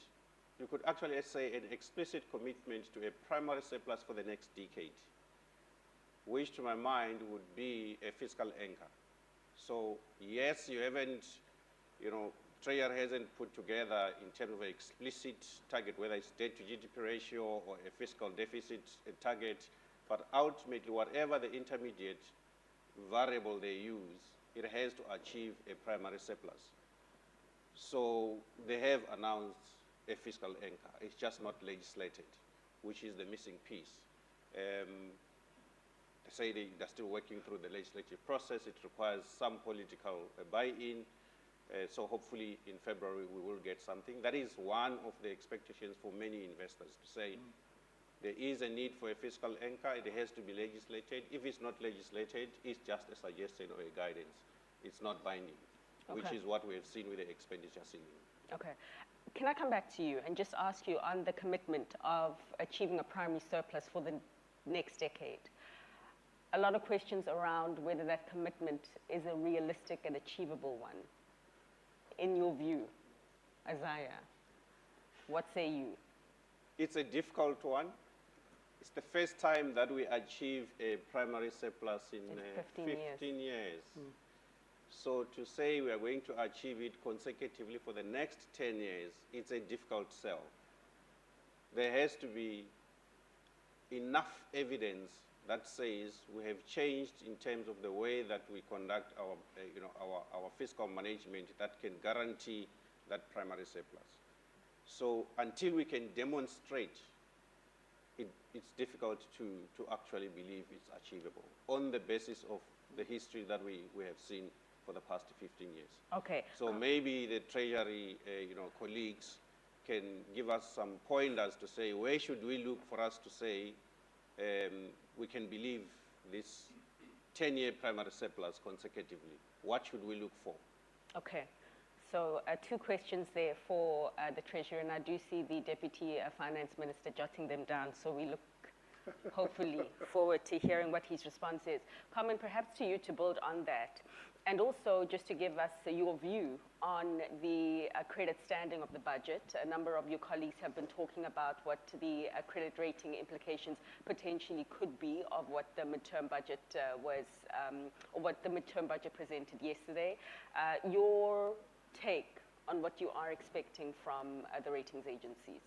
you could actually say an explicit commitment to a primary surplus for the next decade, which to my mind would be a fiscal anchor. So yes, you haven't, Treasury hasn't put together in terms of an explicit target, whether it's debt to GDP ratio or a fiscal deficit target, but ultimately whatever the intermediate variable they use, it has to achieve a primary surplus. So they have announced a fiscal anchor. It's just not legislated, which is the missing piece. They say they're still working through the legislative process. It requires some political buy-in. So hopefully in February we will get something. That is one of the expectations for many investors, to say there is a need for a fiscal anchor. It has to be legislated. If it's not legislated, it's just a suggestion or a guidance. It's not binding, which is what we have seen with the expenditure ceiling. Okay. Can I come back to you and just ask you on the commitment of achieving a primary surplus for the next decade? A lot of questions around whether that commitment is a realistic and achievable one. In your view, Isaah, what say you? It's a difficult one. It's the first time that we achieve a primary surplus in 15 years. So to say we are going to achieve it consecutively for the next 10 years, it's a difficult sell. There has to be enough evidence that says we have changed in terms of the way that we conduct our fiscal management that can guarantee that primary surplus. So until we can demonstrate, it's difficult to actually believe it's achievable on the basis of the history that we have seen for the past 15 years. Okay. So maybe the Treasury colleagues can give us some pointers to say where should we look for us to say we can believe this 10-year primary surplus consecutively. What should we look for? Okay. So 2 questions there for the Treasury, and I do see the Deputy Finance Minister jotting them down, so we look hopefully forward to hearing what his response is. Carmen, perhaps to you to build on that, and also just to give us your view on the credit standing of the budget. A number of your colleagues have been talking about what the credit rating implications potentially could be of what the midterm budget was, or what the midterm budget presented yesterday. Your take on what you are expecting from the ratings agencies?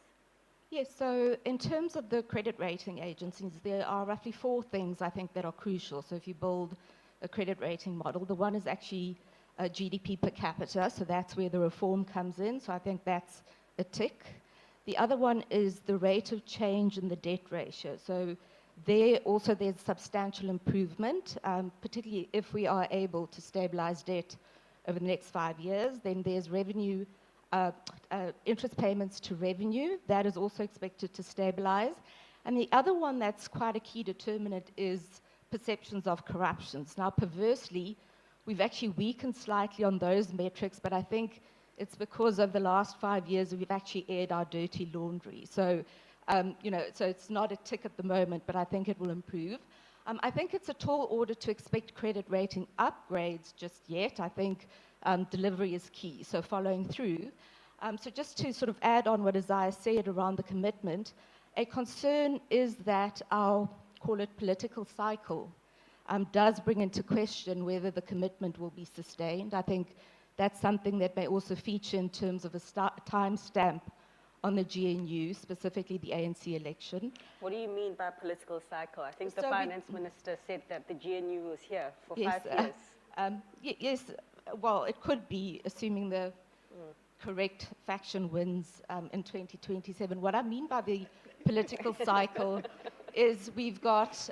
Yes, so in terms of the credit rating agencies, there are roughly 4 things I think that are crucial. So if you build a credit rating model, the one is actually GDP per capita, so that's where the reform comes in, so I think that's a tick. The other one is the rate of change in the debt ratio. So there's substantial improvement, particularly if we are able to stabilize debt over the next 5 years. Then there's revenue, interest payments to revenue. That is also expected to stabilize. And the other one that's quite a key determinant is perceptions of corruptions. Now, perversely, we've actually weakened slightly on those metrics, but I think it's because of the last 5 years we've actually aired our dirty laundry. So, so it's not a tick at the moment, but I think it will improve. I think it's a tall order to expect credit rating upgrades just yet. I think delivery is key, so following through. So just to sort of add on what Isaah said around the commitment, a concern is that our, call it political cycle, does bring into question whether the commitment will be sustained. I think that's something that may also feature in terms of a time stamp on the GNU, specifically the ANC election. What do you mean by political cycle? I think the finance minister said that the GNU was here for 5 years. Yes, well, it could be, assuming the correct faction wins in 2027. What I mean by the political cycle is we've got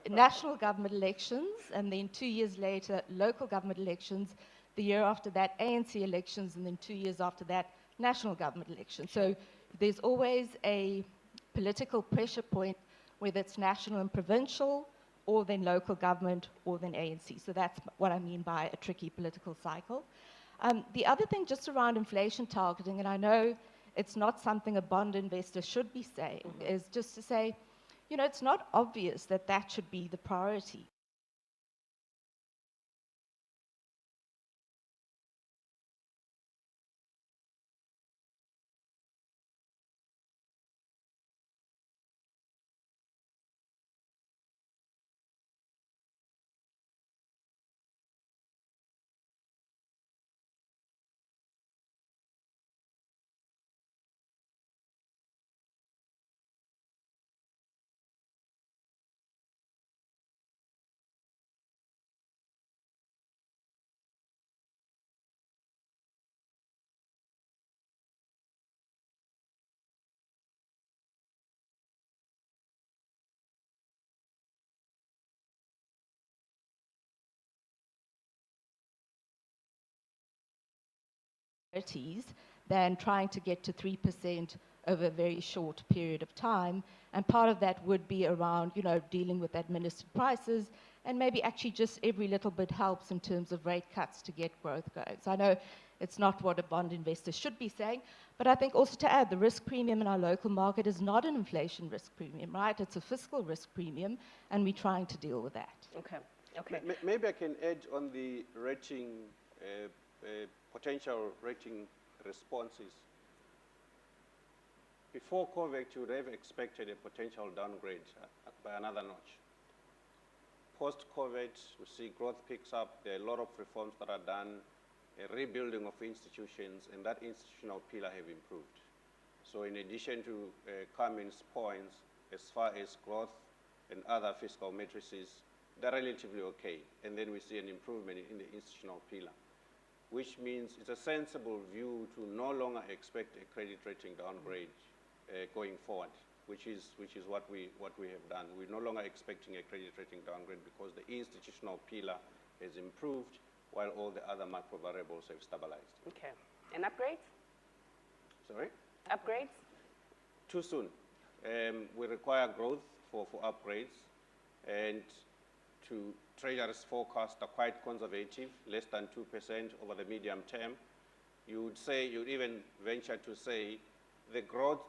national government elections, and then 2 years later, local government elections. The year after that, ANC elections, and then 2 years after that, national government elections. So there's always a political pressure point, whether it's national and provincial, or then local government, or then ANC. So that's what I mean by a tricky political cycle. The other thing just around inflation targeting, and I know it's not something a bond investor should be saying, is just to say, it's not obvious that that should be the priority. than trying to get to 3% over a very short period of time. And part of that would be around, dealing with administered prices, and maybe actually just every little bit helps in terms of rate cuts to get growth going. So I know it's not what a bond investor should be saying, but I think also to add, the risk premium in our local market is not an inflation risk premium, right? It's a fiscal risk premium, and we're trying to deal with that. Okay. Okay. Maybe I can add on the rating, potential rating responses. Before COVID, you would have expected a potential downgrade by another notch. Post-COVID, we see growth picks up. There are a lot of reforms that are done, a rebuilding of institutions, and that institutional pillar have improved. So in addition to Carmen's points, as far as growth and other fiscal matrices, they're relatively okay. And then we see an improvement in the institutional pillar, which means it's a sensible view to no longer expect a credit rating downgrade going forward, which is what we have done. We're no longer expecting a credit rating downgrade because the institutional pillar has improved while all the other macro variables have stabilized. Okay. And upgrades? Sorry? Upgrades? Too soon. We require growth for upgrades, and Treasury's forecasts are quite conservative, less than 2% over the medium term. You'd even venture to say the growth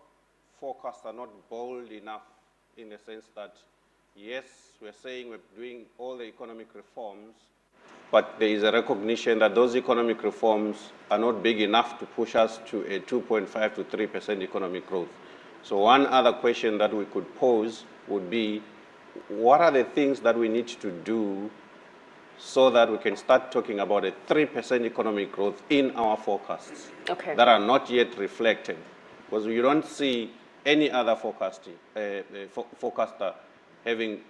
forecasts are not bold enough in the sense that, yes, we're saying we're doing all the economic reforms, but there is a recognition that those economic reforms are not big enough to push us to a 2.5 to 3% economic growth. So one other question that we could pose would be, what are the things that we need to do so that we can start talking about a 3% economic growth in our forecasts that are not yet reflected? Because you don't see any other forecaster having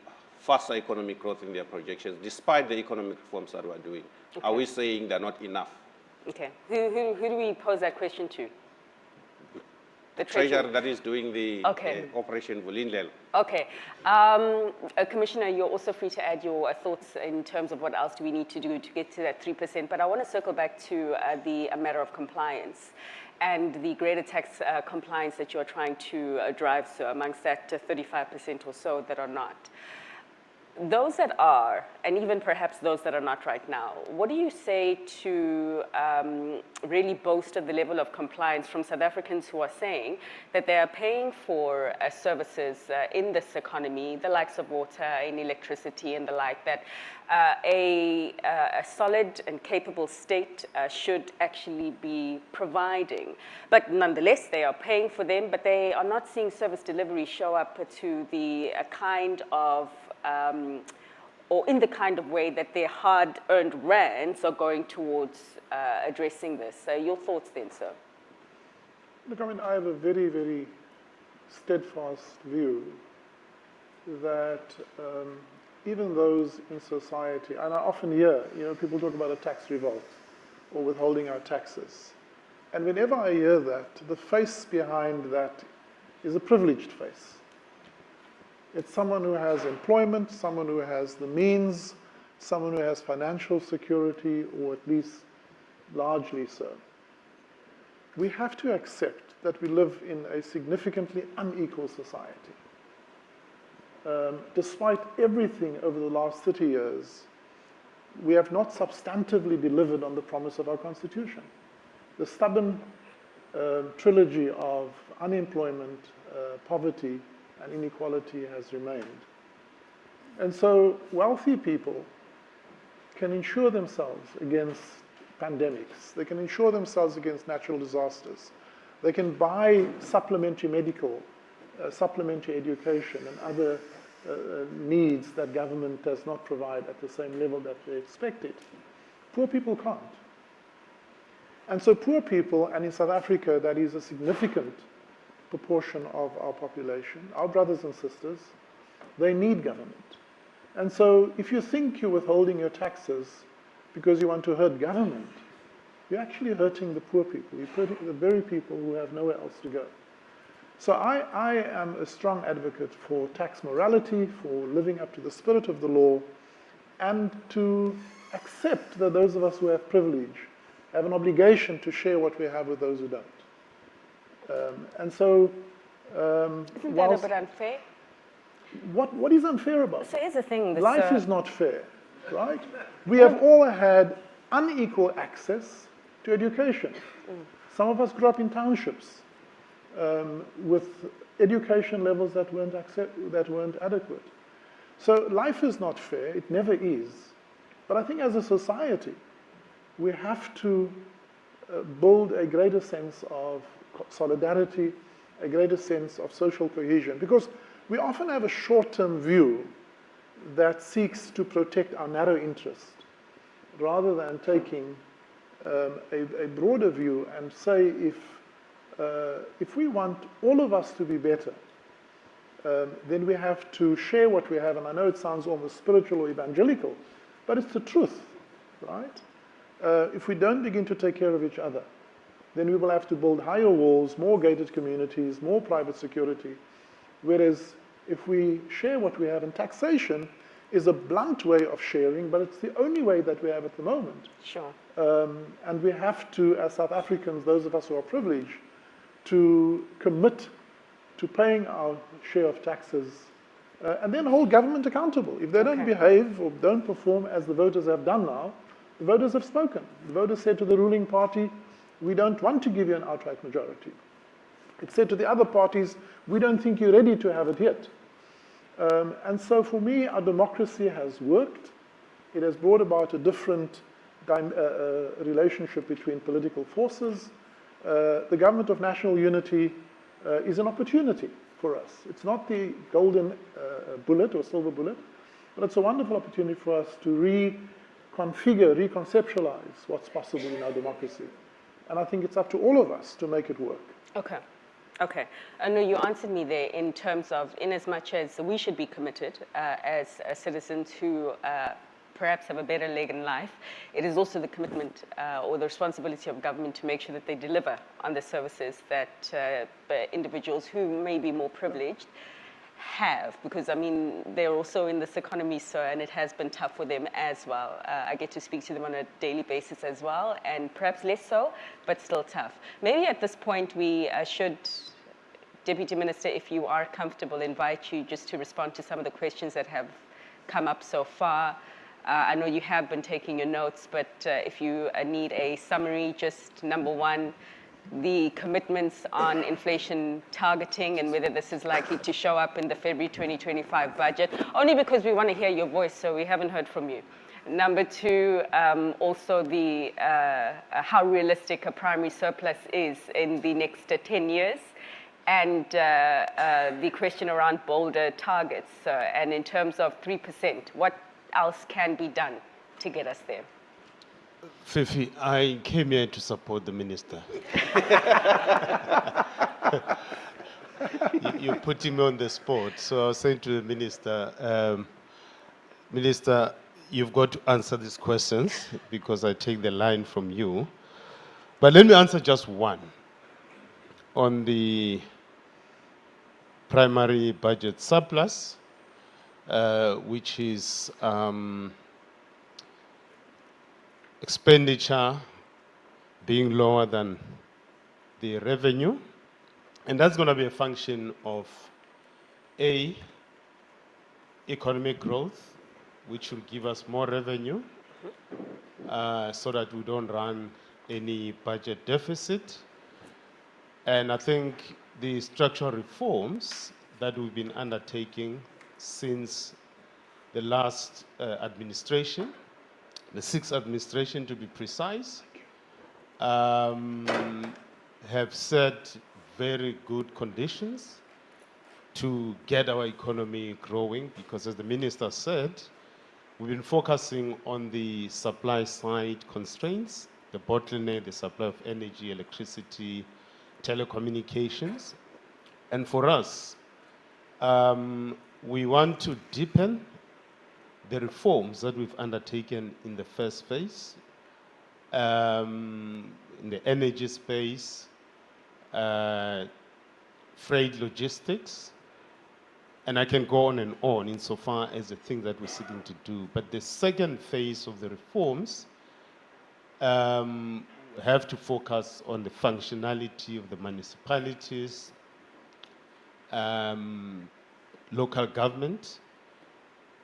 faster economic growth in their projections, despite the economic reforms that we're doing. Are we saying they're not enough? Okay. Who do we pose that question to? The Treasury that is doing the Operation Vulindlela. Okay. Commissioner, you're also free to add your thoughts in terms of what else do we need to do to get to that 3%. But I want to circle back to the matter of compliance and the greater tax compliance that you're trying to drive. So amongst that 35% or so that are not. Those that are, and even perhaps those that are not right now, what do you say to really bolster the level of compliance from South Africans who are saying that they are paying for services in this economy, the likes of water and electricity and the like, that a solid and capable state should actually be providing. But nonetheless, they are paying for them, but they are not seeing service delivery show up to the kind of or in the kind of way that their hard-earned rands are going towards addressing this. Your thoughts then, sir? Look, I mean, I have a very, very steadfast view that even those in society, and I often hear, people talk about a tax revolt or withholding our taxes. And whenever I hear that, the face behind that is a privileged face. It's someone who has employment, someone who has the means, someone who has financial security, or at least largely so. We have to accept that we live in a significantly unequal society. Despite everything over the last 30 years, we have not substantively delivered on the promise of our Constitution. The stubborn trilogy of unemployment, poverty, and inequality has remained. And so wealthy people can insure themselves against pandemics. They can insure themselves against natural disasters. They can buy supplementary medical, supplementary education, and other needs that government does not provide at the same level that they expect it. Poor people can't. And so poor people, and in South Africa, that is a significant proportion of our population, our brothers and sisters, they need government. And so if you think you're withholding your taxes because you want to hurt government, you're actually hurting the poor people. You're hurting the very people who have nowhere else to go. So I am a strong advocate for tax morality, for living up to the spirit of the law, and to accept that those of us who have privilege have an obligation to share what we have with those who don't. And so, Isn't that a bit unfair? what is unfair about it? So here's the thing. Life is not fair, right? We have all had unequal access to education. Some of us grew up in townships with education levels that weren't adequate. So life is not fair, it never is. But I think as a society, we have to build a greater sense of solidarity, a greater sense of social cohesion, because we often have a short-term view that seeks to protect our narrow interest, rather than taking a broader view and say if we want all of us to be better, then we have to share what we have. And I know it sounds almost spiritual or evangelical, but it's the truth, right? If we don't begin to take care of each other, then we will have to build higher walls, more gated communities, more private security. Whereas if we share what we have, and taxation is a blunt way of sharing, but it's the only way that we have at the moment. Sure. And we have to, as South Africans, those of us who are privileged, to commit to paying our share of taxes and then hold government accountable. If they don't behave or don't perform as the voters have done now, the voters have spoken. The voters said to the ruling party, we don't want to give you an outright majority. It said to the other parties, we don't think you're ready to have it yet. And so for me, our democracy has worked. It has brought about a different relationship between political forces. The government of national unity is an opportunity for us. It's not the golden bullet or silver bullet, but it's a wonderful opportunity for us to reconfigure, reconceptualize what's possible in our democracy. And I think it's up to all of us to make it work. Okay. Okay. No, you answered me there in terms of, in as much as we should be committed as citizens who perhaps have a better leg in life, it is also the commitment or the responsibility of government to make sure that they deliver on the services that individuals who may be more privileged have, because I mean they're also in this economy, so, and it has been tough for them as well. I get to speak to them on a daily basis as well, and perhaps less so, but still tough. Maybe at this point we should, Deputy Minister, if you are comfortable, invite you just to respond to some of the questions that have come up so far. I know you have been taking your notes, but if you need a summary, just number one, the commitments on inflation targeting and whether this is likely to show up in the February 2025 budget, only because we want to hear your voice, so we haven't heard from you. Number two, also the how realistic a primary surplus is in the next 10 years, and the question around bolder targets. And in terms of 3%, what else can be done to get us there? Fifi, I came here to support the minister. You're putting me on the spot. So I was saying to the minister, Minister, you've got to answer these questions because I take the line from you. But let me answer just one on the primary budget surplus, which is expenditure being lower than the revenue. And that's going to be a function of A, economic growth, which will give us more revenue so that we don't run any budget deficit. And I think the structural reforms that we've been undertaking since the last administration, the sixth administration to be precise, have set very good conditions to get our economy growing, because as the minister said, we've been focusing on the supply side constraints, the bottleneck, the supply of energy, electricity, telecommunications. And for us, we want to deepen the reforms that we've undertaken in the first phase, in the energy space, freight logistics, and I can go on insofar as the things that we're seeking to do. But the second phase of the reforms We have to focus on the functionality of the municipalities, local government,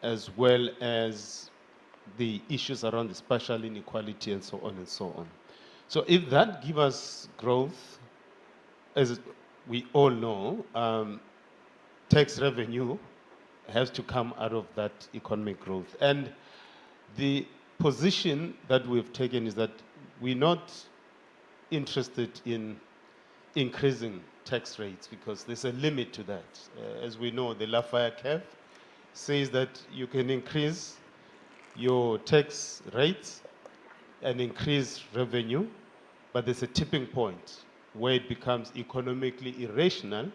as well as the issues around the spatial inequality and so on and so on. So if that gives us growth, as we all know, tax revenue has to come out of that economic growth. And the position that we've taken is that we're not interested in increasing tax rates because there's a limit to that. As we know, the Lafayette curve says that you can increase your tax rates and increase revenue, but there's a tipping point where it becomes economically irrational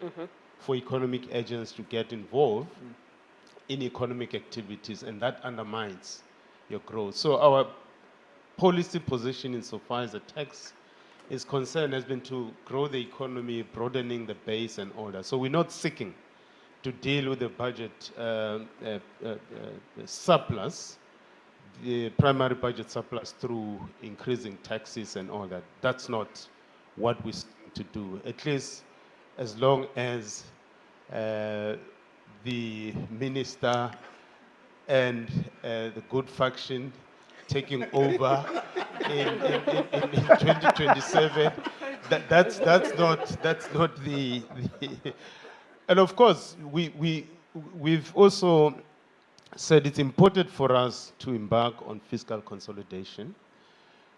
for economic agents to get involved in economic activities, and that undermines your growth. So our policy position insofar as the tax is concerned has been to grow the economy, broadening the base and all that. So we're not seeking to deal with the budget surplus, the primary budget surplus, through increasing taxes and all that. That's not what we seek to do, at least as long as the minister and the good faction taking over in 2027. That's not the and of course we've also said it's important for us to embark on fiscal consolidation,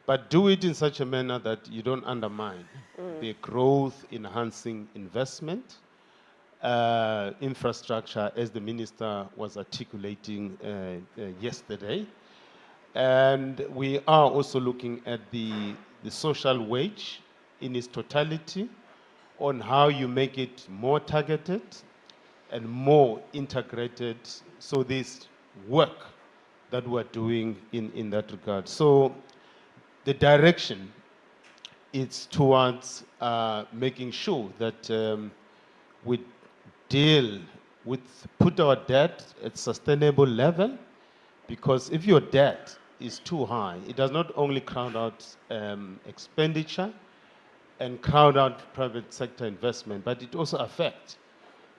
but do it in such a manner that you don't undermine the growth enhancing investment, infrastructure, as the minister was articulating yesterday. And we are also looking at the social wage in its totality, on how you make it more targeted and more integrated. So there's work that we're doing in that regard. So the direction is towards making sure that we put our debt at sustainable level, because if your debt is too high, it does not only crowd out expenditure and crowd out private sector investment, but it also affects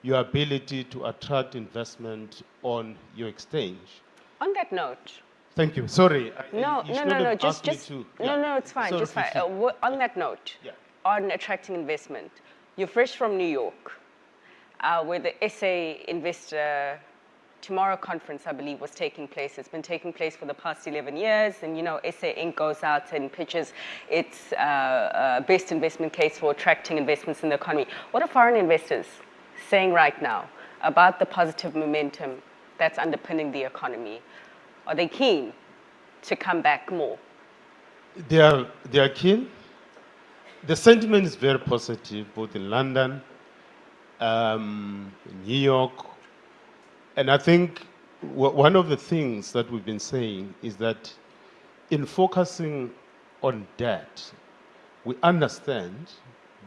your ability to attract investment on your exchange. On that note. Thank you. Sorry. No, just no, it's fine. Sorry, just fine. On that note, on attracting investment, you're fresh from New York, where the SA Investor Tomorrow conference, I believe, was taking place. It's been taking place for the past 11 years, and you know, SA Inc. goes out and pitches its best investment case for attracting investments in the economy. What are foreign investors saying right now about the positive momentum that's underpinning the economy? Are they keen to come back more? They are keen. The sentiment is very positive, both in London, in New York. And I think one of the things that we've been saying is that in focusing on debt, we understand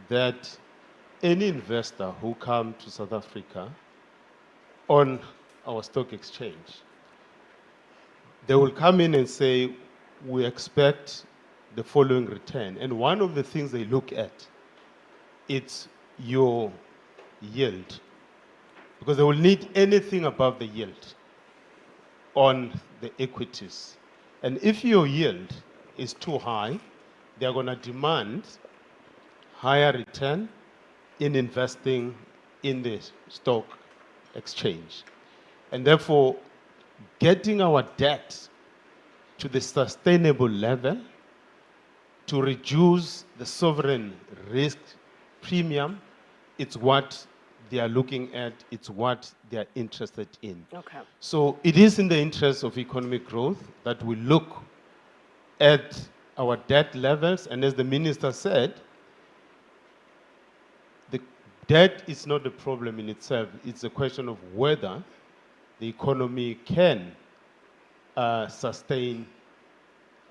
that any investor who comes to South Africa on our stock exchange, they will come in and say, we expect the following return. And one of the things they look at, it's your yield. Because they will need anything above the yield on the equities. And if your yield is too high, they're going to demand higher return in investing in the stock exchange. And therefore, getting our debt to the sustainable level to reduce the sovereign risk premium, it's what they are looking at, it's what they are interested in. Okay. So it is in the interest of economic growth that we look at our debt levels, and as the minister said, the debt is not the problem in itself, it's a question of whether the economy can sustain,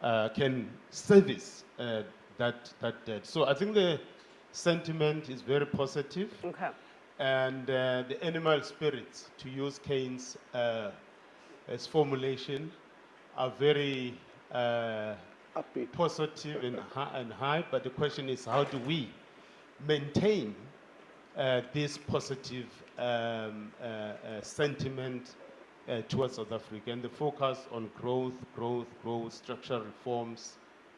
can service that debt. So I think the sentiment is very positive. Okay. And the animal spirits, to use Keynes' as formulation, are very Upbeat. positive and high, but the question is, how do we maintain this positive sentiment towards South Africa, and the focus on growth, structural reforms,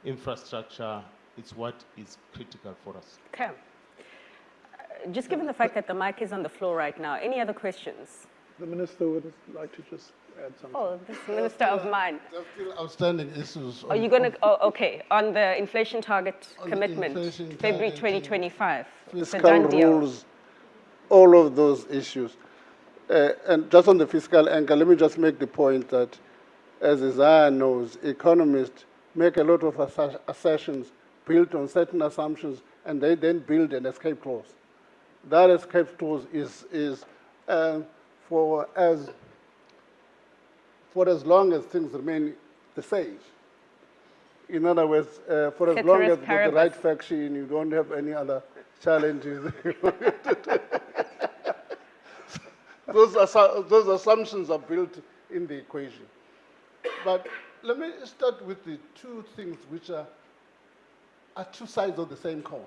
infrastructure, it's what is critical for us. Okay. Just given the fact that the mic is on the floor right now, any other questions? The Minister would like to just add something. Oh, this Minister of Mine. There are still outstanding issues. Are you going to, okay, on the inflation target On the commitment, inflation February target, 2025. It's a Fiscal done deal. rules, all of those issues. And just on the fiscal angle, let me just make the point that, as Isaah knows, economists make a lot of assertions built on certain assumptions, and they then build an escape clause. That escape clause is for as long as things remain the same. In other words, for as long as you've got the right faction, you don't have any other challenges. Those assumptions are built in the equation. But let me start with the two things which are two sides of the same coin.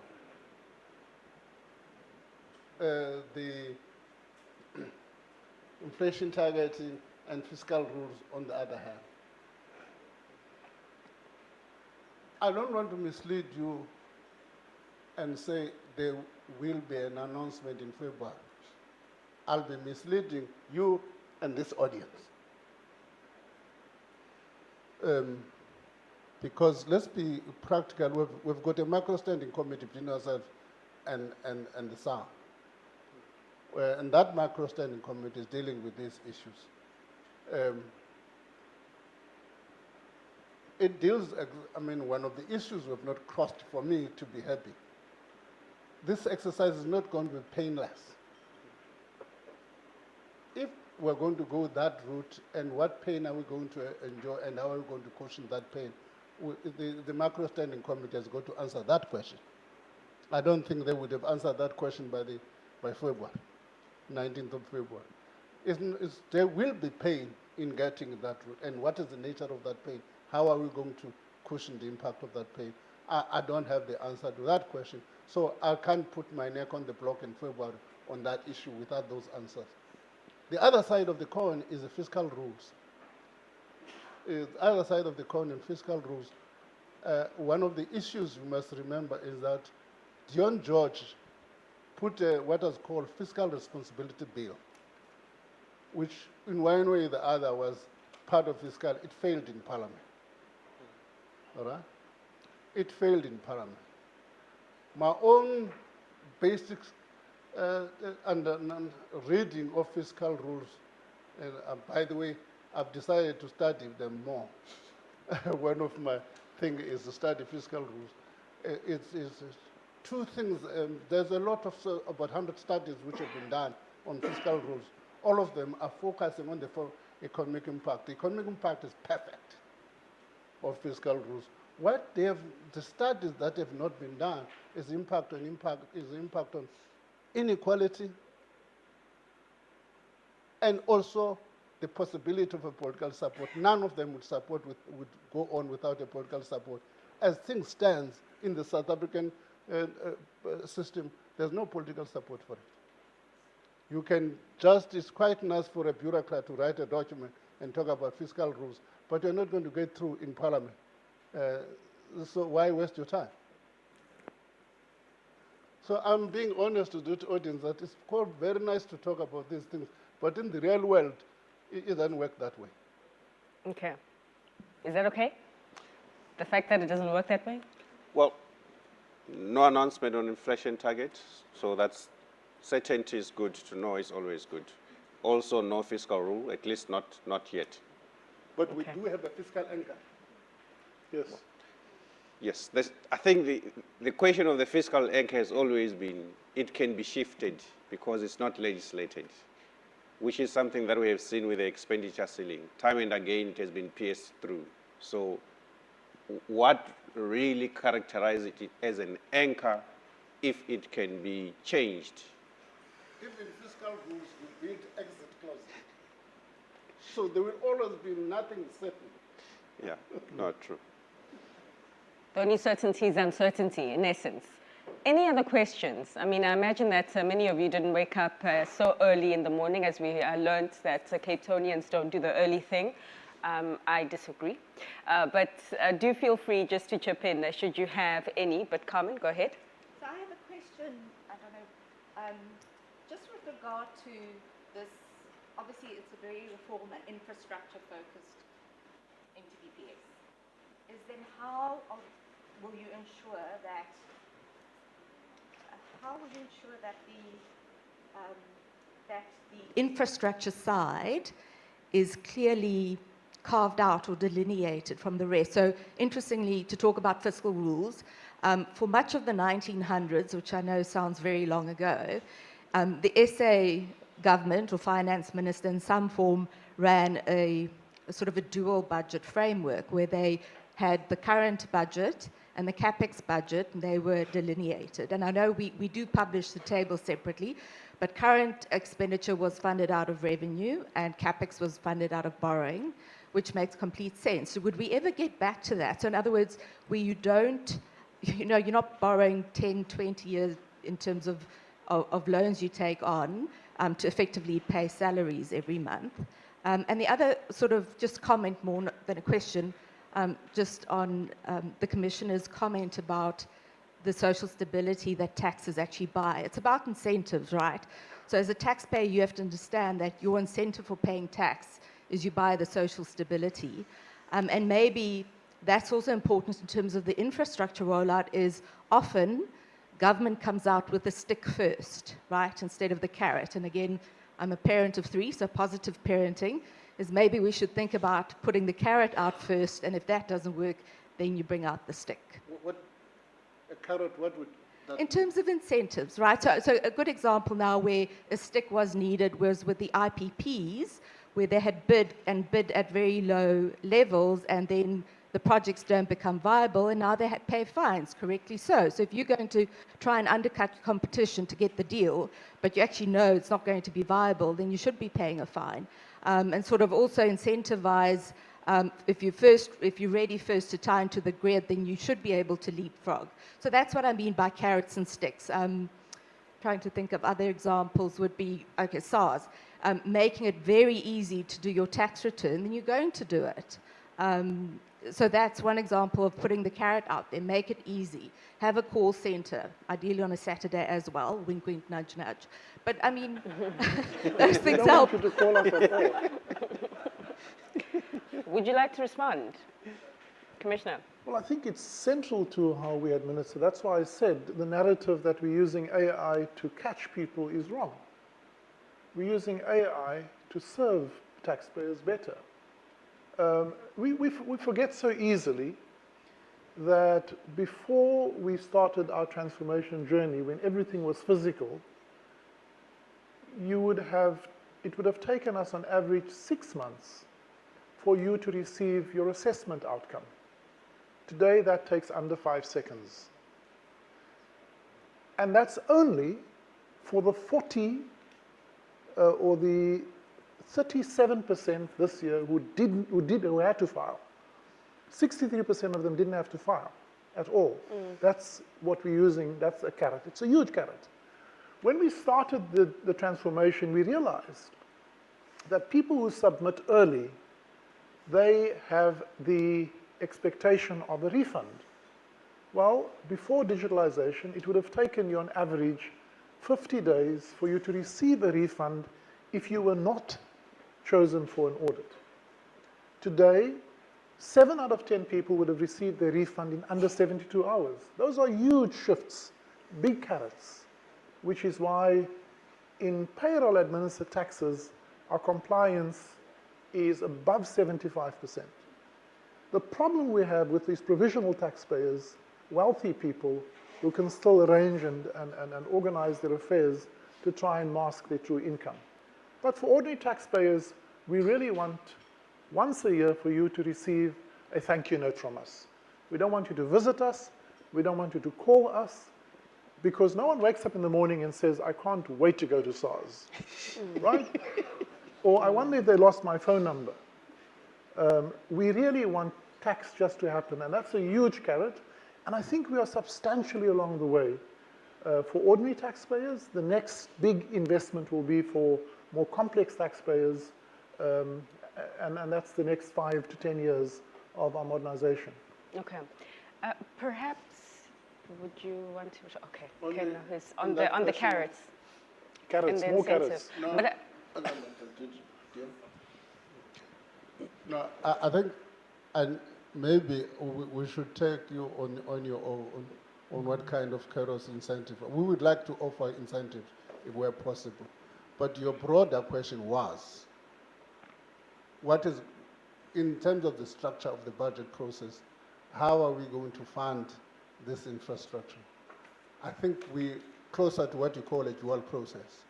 The inflation targeting and fiscal rules on the other hand. I don't want to mislead you and say there will be an announcement in February. I'll be misleading you and this audience. Because let's be practical, we've got a macro standing committee between ourselves and the SAR. And that macro standing committee is dealing with these issues. It deals, one of the issues we've not crossed for me to be happy. This exercise is not going to be painless. If we're going to go that route, and what pain are we going to enjoy, and how are we going to cushion that pain? The macro standing committee has got to answer that question. I don't think they would have answered that question by February, 19th of February. There will be pain in getting that route, and what is the nature of that pain? How are we going to cushion the impact of that pain? I don't have the answer to that question, so I can't put my neck on the block in February on that issue without those answers. The other side of the coin is the fiscal rules. The other side of the coin in fiscal rules, one of the issues you must remember is that John George put what was called fiscal responsibility bill, which in one way or the other was part of fiscal. It failed in Parliament. All right? It failed in Parliament. My own basic reading of fiscal rules, and by the way, I've decided to study them more. One of my things is to study fiscal rules. It's two things. There's a lot of, about 100 studies which have been done on fiscal rules. All of them are focusing on the economic impact. The economic impact is perfect of fiscal rules. What the studies that have not been done is impact on inequality, and also the possibility of a political support. None of them would go on without a political support. As things stand in the South African system, there's no political support for it. You can it's quite nice for a bureaucrat to write a document and talk about fiscal rules, but you're not going to get through in Parliament. So why waste your time? So I'm being honest to the audience that it's quite very nice to talk about these things, but in the real world, it doesn't work that way. Okay. Is that okay? The fact that it doesn't work that way? Well, no announcement on inflation target, so that's certainty is good to know, is always good. Also, no fiscal rule, at least not yet. But we do have a fiscal anchor. Yes. Yes, I think the question of the fiscal anchor has always been, it can be shifted because it's not legislated, which is something that we have seen with the expenditure ceiling. Time and again, it has been pierced through. So what really characterizes it as an anchor if it can be changed? Even fiscal rules will build exit clauses. So there will always be nothing certain. Yeah, not true. The only certainty is uncertainty, in essence. Any other questions? I mean, I imagine that many of you didn't wake up so early in the morning, as we learned that Cape Townians don't do the early thing. I disagree. But do feel free just to chip in should you have any. But Carmen, go ahead. So I have a question, I don't know, just with regard to this, obviously it's a very reform and infrastructure focused MTBPS. Is then how will you ensure that the infrastructure side is clearly carved out or delineated from the rest? So interestingly, to talk about fiscal rules, for much of the 1900s, which I know sounds very long ago, the SA government or finance minister in some form ran a sort of a dual budget framework where they had the current budget and the CapEx budget, and they were delineated. And I know we do publish the table separately, but current expenditure was funded out of revenue and CapEx was funded out of borrowing, which makes complete sense. So would we ever get back to that? So in other words, where you don't, you're not borrowing 10, 20 years in terms of loans you take on to effectively pay salaries every month. And the other sort of just comment more than a question, just on the Commissioner's comment about the social stability that taxes actually buy. It's about incentives, right? So as a taxpayer, you have to understand that your incentive for paying tax is you buy the social stability. And maybe that's also important in terms of the infrastructure rollout is often government comes out with the stick first, right, instead of the carrot. And again, I'm a parent of 3, so positive parenting is maybe we should think about putting the carrot out first, and if that doesn't work, then you bring out the stick. What a carrot, what would that in terms of incentives, right? So a good example now where a stick was needed was with the IPPs, where they had bid at very low levels, and then the projects don't become viable, and now they pay fines, correctly so. So if you're going to try and undercut competition to get the deal, but you actually know it's not going to be viable, then you should be paying a fine. And sort of also incentivize, if you're ready first to tie into the grid, then you should be able to leapfrog. So that's what I mean by carrots and sticks. Trying to think of other examples would be, okay, SARS, making it very easy to do your tax return, then you're going to do it. So that's one example of putting the carrot out there. Make it easy. Have a call center, ideally on a Saturday as well. Wink, wink, nudge, nudge. But I mean, those things help. Would you like to respond, Commissioner? Well, I think it's central to how we administer. That's why I said the narrative that we're using AI to catch people is wrong. We're using AI to serve taxpayers better. We forget so easily that before we started our transformation journey, when everything was physical, it would have taken us on average 6 months for you to receive your assessment outcome. Today, that takes under 5 seconds. And that's only for the 40 or the 37% this year who had to file. 63% of them didn't have to file at all. That's what we're using, that's a carrot. It's a huge carrot. When we started the transformation, we realized that people who submit early, they have the expectation of a refund. Well, before digitalization, it would have taken you on average 50 days for you to receive a refund if you were not chosen for an audit. Today, 7 out of 10 people would have received their refund in under 72 hours. Those are huge shifts, big carrots, which is why in payroll administered taxes, our compliance is above 75%. The problem we have with these provisional taxpayers, wealthy people who can still arrange and organize their affairs to try and mask their true income. But for ordinary taxpayers, we really want once a year for you to receive a thank you note from us. We don't want you to visit us. We don't want you to call us, because no one wakes up in the morning and says, I can't wait to go to SARS, right? Or I wonder if they lost my phone number. We really want tax just to happen, and that's a huge carrot. And I think we are substantially along the way. For ordinary taxpayers, the next big investment will be for more complex taxpayers, and that's the next 5 to 10 years of our modernization. Okay. Perhaps, would you want to? Okay. On Okay. the- No, who's on on that the question of- carrots? Carrots, And the more incentive. carrots. No, But no, I think, and maybe we should take you on your on what kind of carrots incentive. We would like to offer incentive if were possible. But your broader question was, what is, in terms of the structure of the budget process, how are we going to fund this infrastructure? I think we closer to what you call a dual process.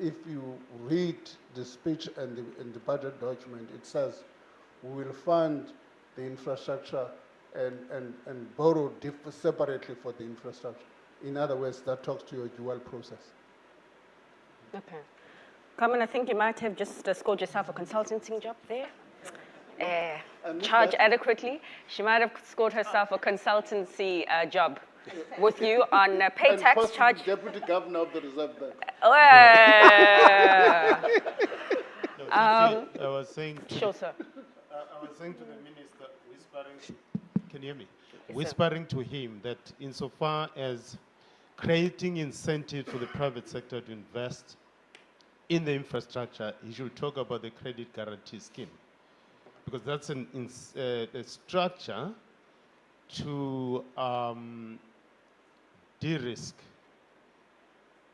If you read the speech and the budget document, it says we will fund the infrastructure and borrow separately for the infrastructure. In other words, that talks to your dual process. okay. Carmen, I think you might have just scored yourself a consultancy job there. Charge adequately. She might have scored herself a consultancy job with you on pay And tax possibly charge. Deputy Governor of the Reserve Bank. I was saying to Sure, sir. I was saying to the minister, can you hear me? Whispering to him that insofar as creating incentives for the private sector to invest in the infrastructure, he should talk about the credit guarantee scheme. Because that's a structure to de-risk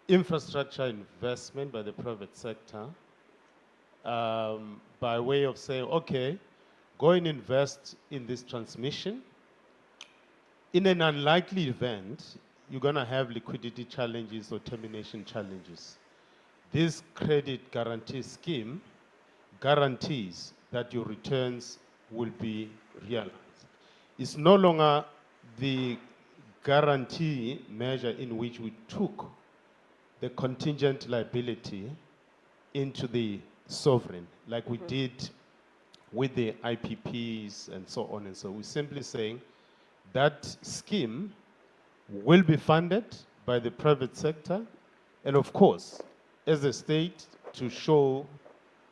infrastructure investment by the private sector by way of saying, okay, go and invest in this transmission. In an unlikely event, you're going to have liquidity challenges or termination challenges. This credit guarantee scheme guarantees that your returns will be realized. It's no longer the guarantee measure in which we took the contingent liability into the sovereign, like we did with the IPPs and so on and so. We're simply saying that scheme will be funded by the private sector, and of course, as a state, to show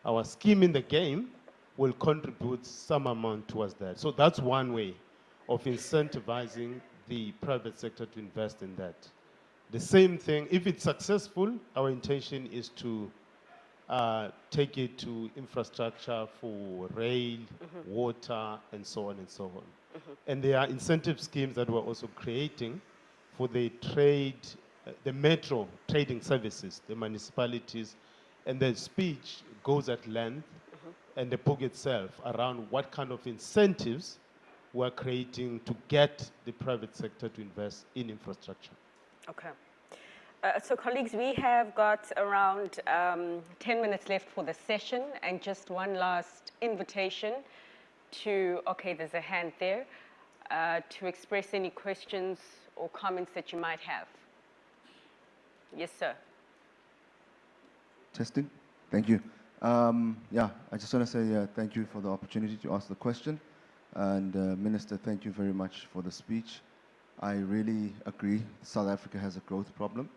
our scheme in the game will contribute some amount towards that. So that's one way of incentivizing the private sector to invest in that. The same thing, if it's successful, our intention is to take it to infrastructure for rail, water, and so on and so on. And there are incentive schemes that we're also creating for the trade, the metro trading services, the municipalities, and the speech goes at length, and the book itself around what kind of incentives we're creating to get the private sector to invest in infrastructure. Okay. So colleagues, we have got around 10 minutes left for the session, and just one last invitation to, okay, there's a hand there, to express any questions or comments that you might have. Yes, sir. Testing. Thank you. Yeah, I just want to say thank you for the opportunity to ask the question. And Minister, thank you very much for the speech. I really agree South Africa has a growth problem.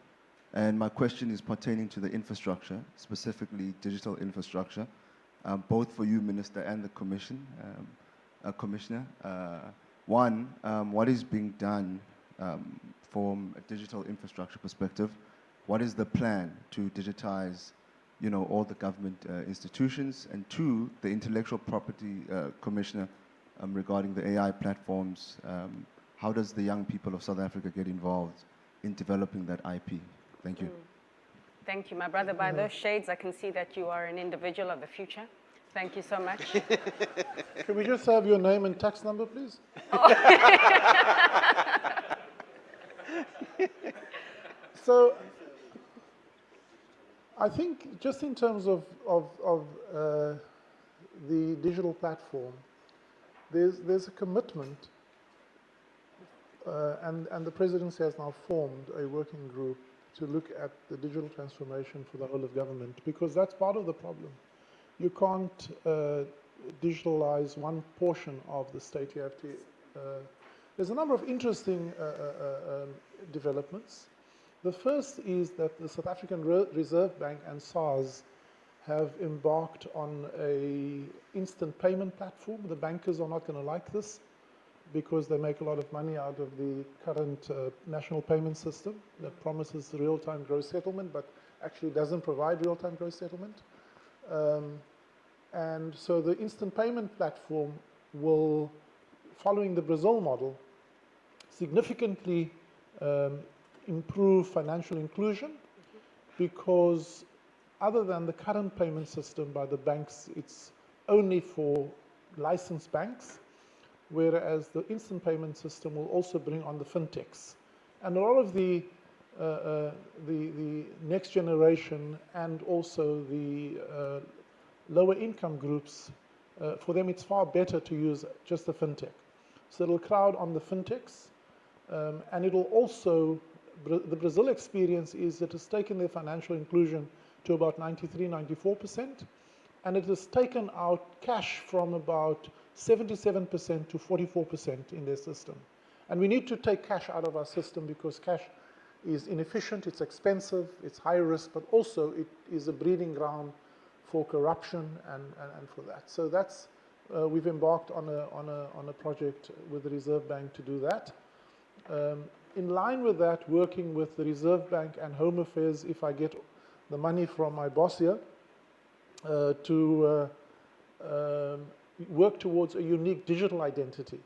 And my question is pertaining to the infrastructure, specifically digital infrastructure, both for you, Minister, and the Commissioner. One, what is being done from a digital infrastructure perspective? What is the plan to digitize, you know, all the government institutions? And two, the Intellectual Property Commissioner, regarding the AI platforms, how does the young people of South Africa get involved in developing that IP? Thank you. Thank you, my brother. By those shades, I can see that you are an individual of the future. Thank you so much. Can we just have your name and tax number, please? So, I think just in terms of the digital platform, there's a commitment, and the presidency has now formed a working group to look at the digital transformation for the whole of government, because that's part of the problem. You can't digitalize one portion of the state. You have to There's a number of interesting developments. The first is that the South African Reserve Bank and SARS have embarked on a instant payment platform. The bankers are not going to like this because they make a lot of money out of the current national payment system that promises real-time gross settlement but actually doesn't provide real-time gross settlement. And so the instant payment platform will, following the Brazil model, significantly improve financial inclusion because other than the current payment system by the banks, it's only for licensed banks, whereas the instant payment system will also bring on the fintechs. And a lot of the next generation and also the lower income groups, for them it's far better to use just a fintech. So it'll crowd on the fintechs, and it'll also, the Brazil experience is that it's taken their financial inclusion to about 93, 94%, and it has taken out cash from about 77% to 44% in their system. And we need to take cash out of our system because cash is inefficient, it's expensive, it's high risk, but also it is a breeding ground for corruption and for that. So that's, we've embarked on a project with the Reserve Bank to do that. In line with that, working with the Reserve Bank and Home Affairs, if I get the money from my boss here, to work towards a unique digital identity.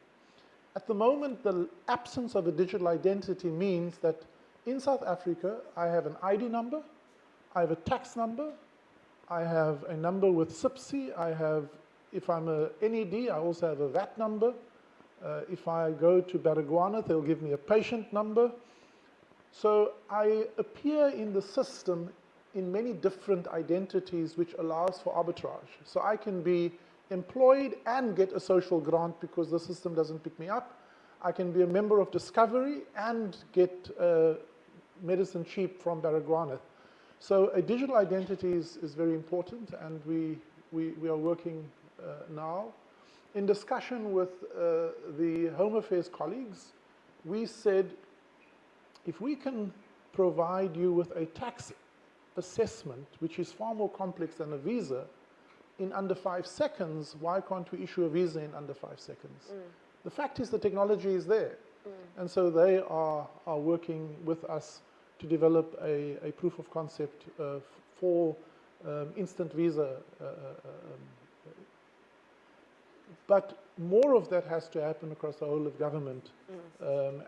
At the moment, the absence of a digital identity means that in South Africa, I have an ID number, I have a tax number, I have a number with SIPC, I have, if I'm a NED, I also have a VAT number. If I go to Baragwana, they'll give me a patient number. So I appear in the system in many different identities, which allows for arbitrage. So I can be employed and get a social grant because the system doesn't pick me up. I can be a member of Discovery and get medicine cheap from Baragwana. So a digital identity is very important, and we are working now. In discussion with the Home Affairs colleagues, we said, if we can provide you with a tax assessment, which is far more complex than a visa, in under 5 seconds, why can't we issue a visa in under 5 seconds? The fact is the technology is there. And so they are working with us to develop a proof of concept for instant visa. But more of that has to happen across the whole of government.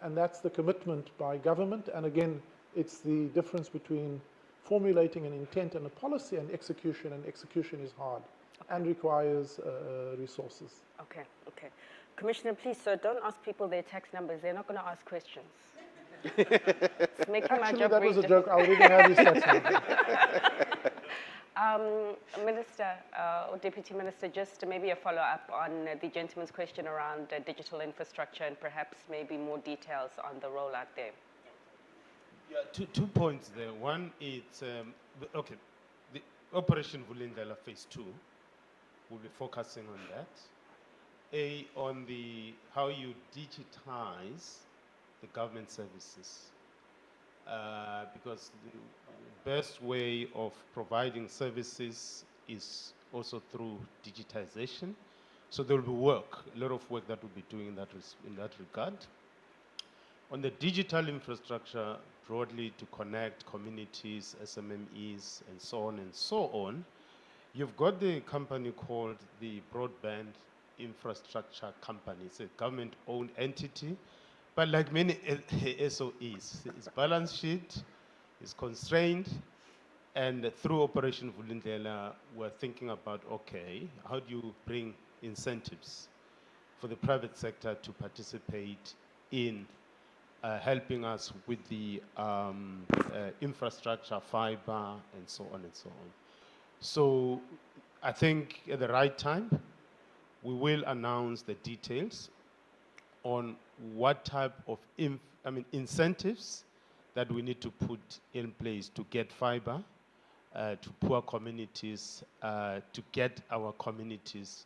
And that's the commitment by government. And again, it's the difference between formulating an intent and a policy and execution is hard and requires resources. Okay, okay. Commissioner, please, sir, don't ask people their tax numbers. They're not going to ask questions. It's making my Actually, job that very was a joke. I already have his tax number. Minister or Deputy Minister, just maybe a follow-up on the gentleman's question around digital infrastructure and perhaps maybe more details on the rollout there. Yeah, two points there. One is, okay, the Operation Vulindlela Phase 2, we'll be focusing on that. On the how you digitize the government services. Because the best way of providing services is also through digitization. So there will be work, a lot of work that we'll be doing in that regard. On the digital infrastructure, broadly to connect communities, SMMEs, and so on, you've got the company called the Broadband Infrastructure Company. It's a government-owned entity, but like many SOEs, its balance sheet is constrained, and through Operation Vulindlela, we're thinking about, okay, how do you bring incentives for the private sector to participate in helping us with the infrastructure, fiber, and so on and so on. So I think at the right time, we will announce the details on what type of incentives that we need to put in place to get fiber to poor communities, to get our communities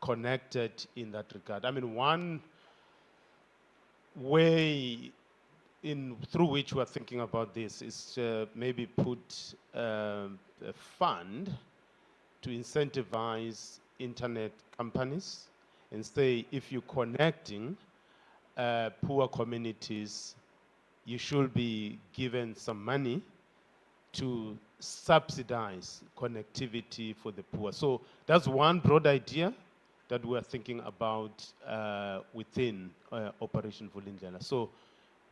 connected in that regard. I mean, one way through which we're thinking about this is maybe put a fund to incentivize internet companies and say, if you're connecting poor communities, you should be given some money to subsidize connectivity for the poor. So that's one broad idea that we're thinking about within Operation Vulindlela. So,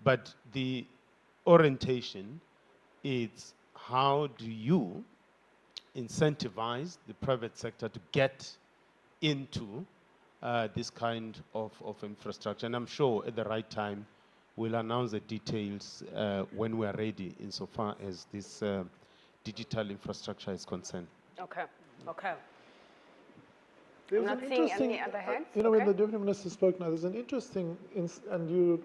but the orientation is how do you incentivize the private sector to get into this kind of infrastructure? And I'm sure at the right time, we'll announce the details when we are ready insofar as this digital infrastructure is concerned. Okay, okay. There's I'm an not seeing interesting, any other hands. You know, Okay. when the Deputy Minister spoke now, there's an interesting, and you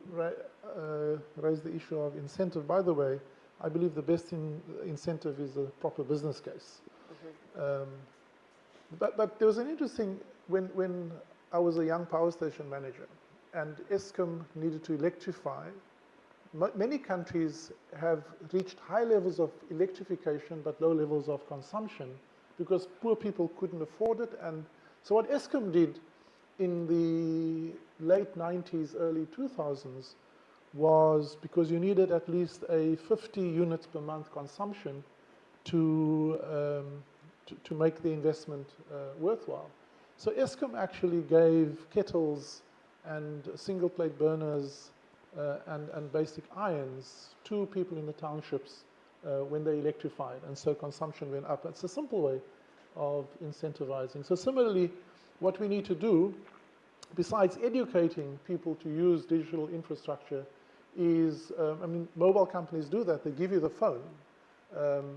raised the issue of incentive. By the way, I believe the best incentive is a proper business case. But there was an interesting, when I was a young power station manager, and Eskom needed to electrify, many countries have reached high levels of electrification but low levels of consumption because poor people couldn't afford it. And so what Eskom did in the late 90s, early 2000s was, because you needed at least a 50 units per month consumption to make the investment worthwhile. So Eskom actually gave kettles and single plate burners and basic irons to people in the townships when they electrified, and so consumption went up. It's a simple way of incentivizing. So similarly, what we need to do, besides educating people to use digital infrastructure, is, I mean, mobile companies do that. They give you the phone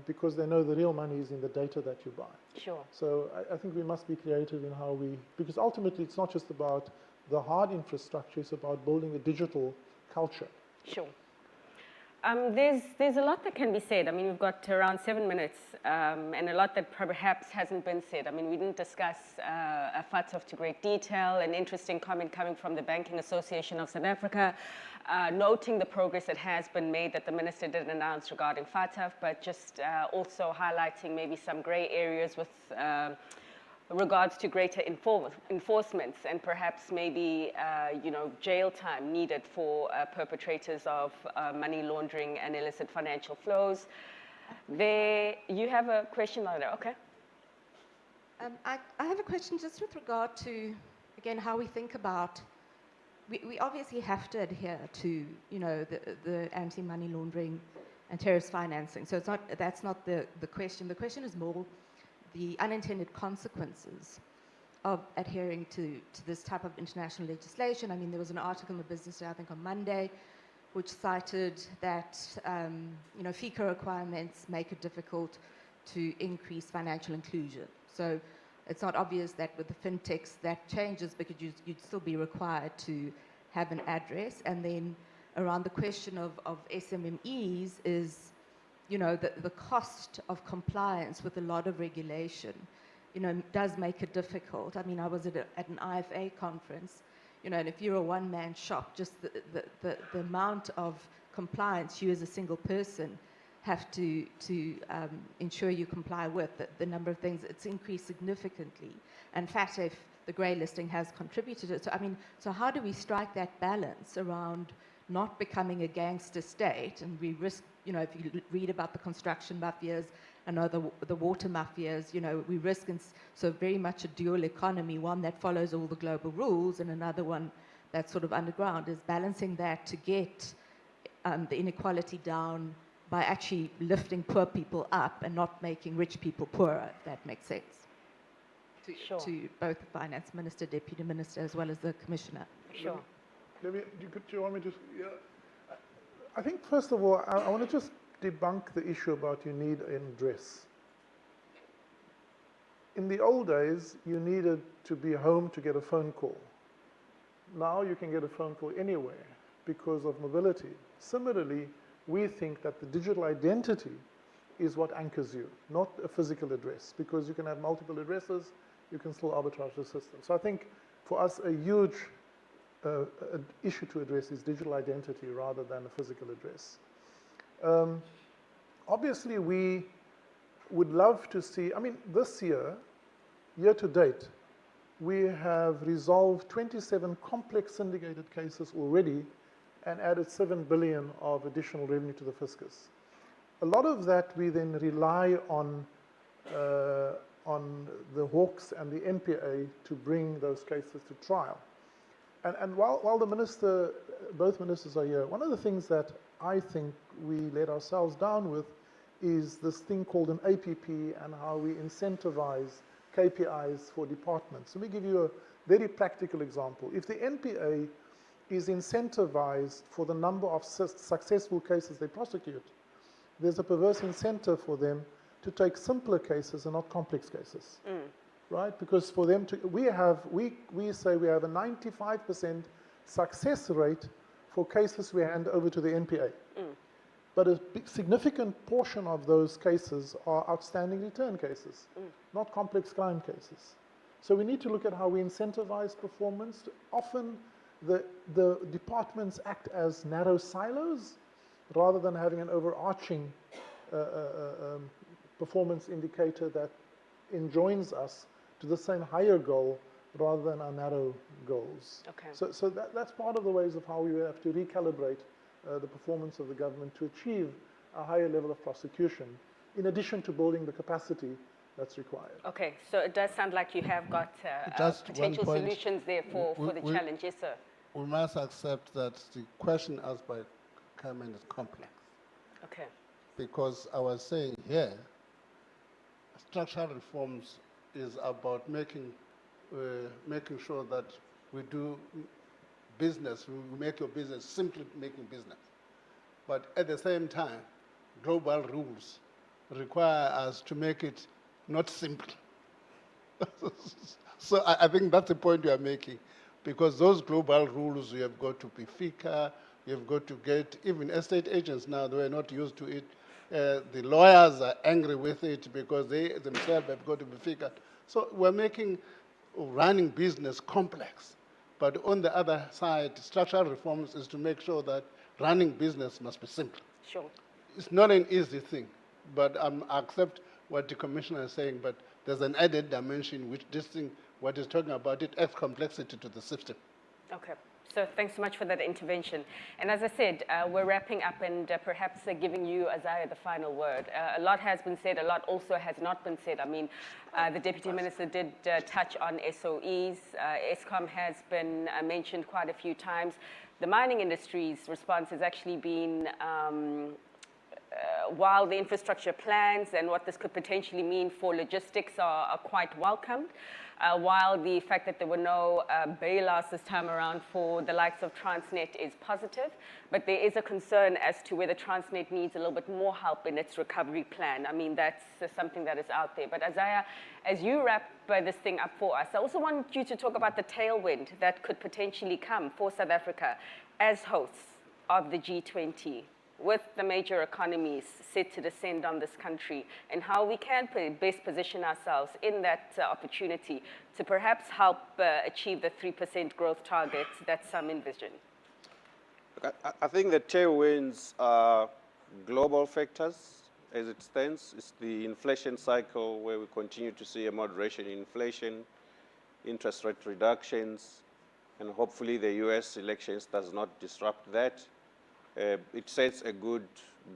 because they know the real money is in the data that you buy. Sure. So I think we must be creative in how we, because ultimately it's not just about the hard infrastructure, it's about building a digital culture. Sure. There's a lot that can be said. I mean, we've got around 7 minutes, and a lot that perhaps hasn't been said. I mean, we didn't discuss FATF to great detail. An interesting comment coming from the Banking Association of South Africa, noting the progress that has been made that the minister did announce regarding FATF, but just also highlighting maybe some gray areas with regards to greater enforcements and perhaps maybe, jail time needed for perpetrators of money laundering and illicit financial flows. You have a question on there, okay? I have a question just with regard to, again, how we think about, we obviously have to adhere to, the anti-money laundering and terrorist financing. So that's not the question. The question is more the unintended consequences of adhering to this type of international legislation. I mean, there was an article in the Business Day, I think on Monday, which cited that, FICA requirements make it difficult to increase financial inclusion. So it's not obvious that with the fintechs that changes, because you'd still be required to have an address. And then around the question of SMMEs is, the cost of compliance with a lot of regulation, does make it difficult. I mean, I was at an IFA conference, and if you're a one-man shop, just the amount of compliance you as a single person have to ensure you comply with, the number of things, it's increased significantly. And FATF, the grey listing, has contributed to it. So, I mean, so how do we strike that balance around not becoming a gangster state? And we risk, if you read about the construction mafias and the water mafias, we risk so very much a dual economy, one that follows all the global rules and another one that's sort of underground, is balancing that to get the inequality down by actually lifting poor people up and not making rich people poorer, if that makes sense. To both the Finance Minister, Deputy Minister, as well as the Commissioner. Sure. Do you want me to? Yeah. I think, first of all, I want to just debunk the issue about you need an address. In the old days, you needed to be home to get a phone call. Now you can get a phone call anywhere because of mobility. Similarly, we think that the digital identity is what anchors you, not a physical address, because you can have multiple addresses, you can still arbitrage the system. So I think for us, a huge an issue to address is digital identity rather than a physical address. Obviously, we would love to see, I mean, this year to date, we have resolved 27 complex syndicated cases already and added 7 billion of additional revenue to the fiscus. A lot of that we then rely on the Hawks and the NPA to bring those cases to trial. And while the minister, both ministers are here, one of the things that I think we let ourselves down with is this thing called an APP and how we incentivize KPIs for departments. Let me give you a very practical example. If the NPA is incentivized for the number of successful cases they prosecute, there's a perverse incentive for them to take simpler cases and not complex cases, right? Because for them to, we say we have a 95% success rate for cases we hand over to the NPA. But a significant portion of those cases are outstanding return cases, not complex crime cases. So we need to look at how we incentivize performance. Often the departments act as narrow silos rather than having an overarching performance indicator that enjoins us to the same higher goal rather than our narrow goals. Okay. So that's part of the ways of how we have to recalibrate the performance of the government to achieve a higher level of prosecution, in addition to building the capacity that's required. Okay, so it does sound like you have got potential solutions there for the challenge. Yes, sir. We must accept that the question asked by Carmen is complex. Okay. Because I was saying here, structural reforms is about making sure that we do business, we make your business simply making business. But at the same time, global rules require us to make it not simple. So I think that's the point you are making, because those global rules, you have got to be FICA, you have got to get, even estate agents now, they are not used to it. The lawyers are angry with it because they themselves have got to be FICA. So we're making running business complex. But on the other side, structural reforms is to make sure that running business must be simple. Sure. It's not an easy thing, but I accept what the Commissioner is saying, but there's an added dimension which this thing, what is talking about, it adds complexity to the system. Okay. So thanks so much for that intervention. And as I said, we're wrapping up and perhaps giving you, Isaah, the final word. A lot has been said, a lot also has not been said. I mean, the Deputy Minister did touch on SOEs. Eskom has been mentioned quite a few times. The mining industry's response has actually been, while the infrastructure plans and what this could potentially mean for logistics are quite welcomed, while the fact that there were no bailouts this time around for the likes of Transnet is positive, but there is a concern as to whether Transnet needs a little bit more help in its recovery plan. I mean, that's something that is out there. But Isaah, as you wrap this thing up for us, I also want you to talk about the tailwind that could potentially come for South Africa as hosts of the G20, with the major economies set to descend on this country, and how we can best position ourselves in that opportunity to perhaps help achieve the 3% growth targets that some envision. I think the tailwinds are global factors as it stands. It's the inflation cycle where we continue to see a moderation in inflation, interest rate reductions, and hopefully the US elections does not disrupt that. It sets a good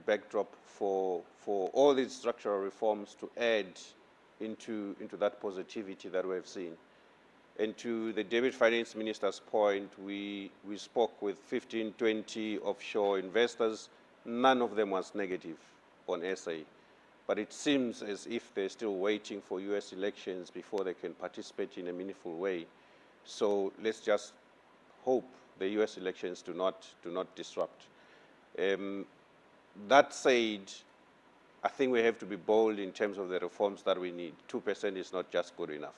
backdrop for all these structural reforms to add into that positivity that we've seen. And to the Deputy Finance Minister's point, we spoke with 15, 20 offshore investors. None of them was negative on SA. But it seems as if they're still waiting for US elections before they can participate in a meaningful way. So let's just hope the US elections do not disrupt. That said, I think we have to be bold in terms of the reforms that we need. 2% is not just good enough.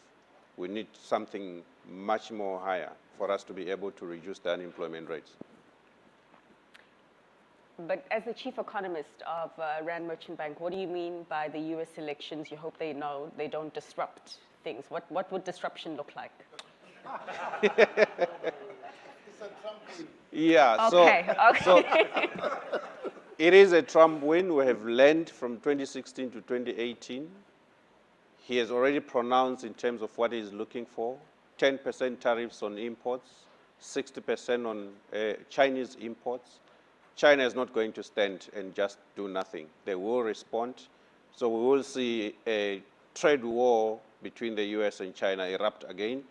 We need something much more higher for us to be able to reduce the unemployment rates. But as the Chief Economist of Rand Merchant Bank, what do you mean by the US elections? You hope they don't disrupt things. What would disruption look like? Yeah, so it is a Trump win. We have learned from 2016 to 2018. He has already pronounced in terms of what he's looking for, 10% tariffs on imports, 60% on Chinese imports. China is not going to stand and just do nothing. They will respond. So we will see a trade war between the US and China erupt again,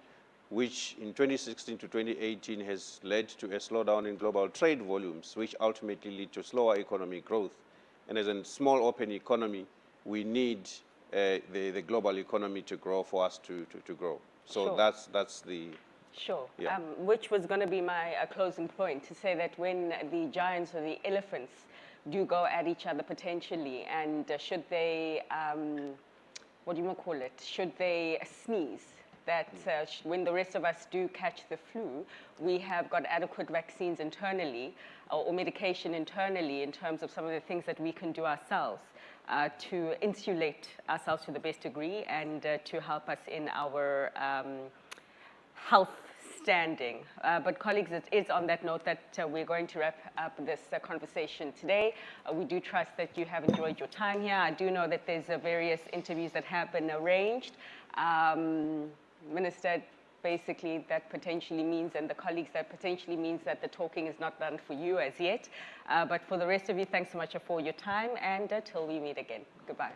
which in 2016 to 2018 has led to a slowdown in global trade volumes, which ultimately lead to slower economic growth. And as a small open economy, we need the global economy to grow for us to grow. So Sure. that's the... Sure, Yeah. Which was going to be my closing point, to say that when the giants or the elephants do go at each other potentially, and should they, what do you want to call it, should they sneeze, that when the rest of us do catch the flu, we have got adequate vaccines internally or medication internally in terms of some of the things that we can do ourselves to insulate ourselves to the best degree and to help us in our health standing. But colleagues, it is on that note that we're going to wrap up this conversation today. We do trust that you have enjoyed your time here. I do know that there's various interviews that have been arranged. Minister, basically that potentially means, and the colleagues, that potentially means that the talking is not done for you as yet. But for the rest of you, thanks so much for your time, and till we meet again. Goodbye.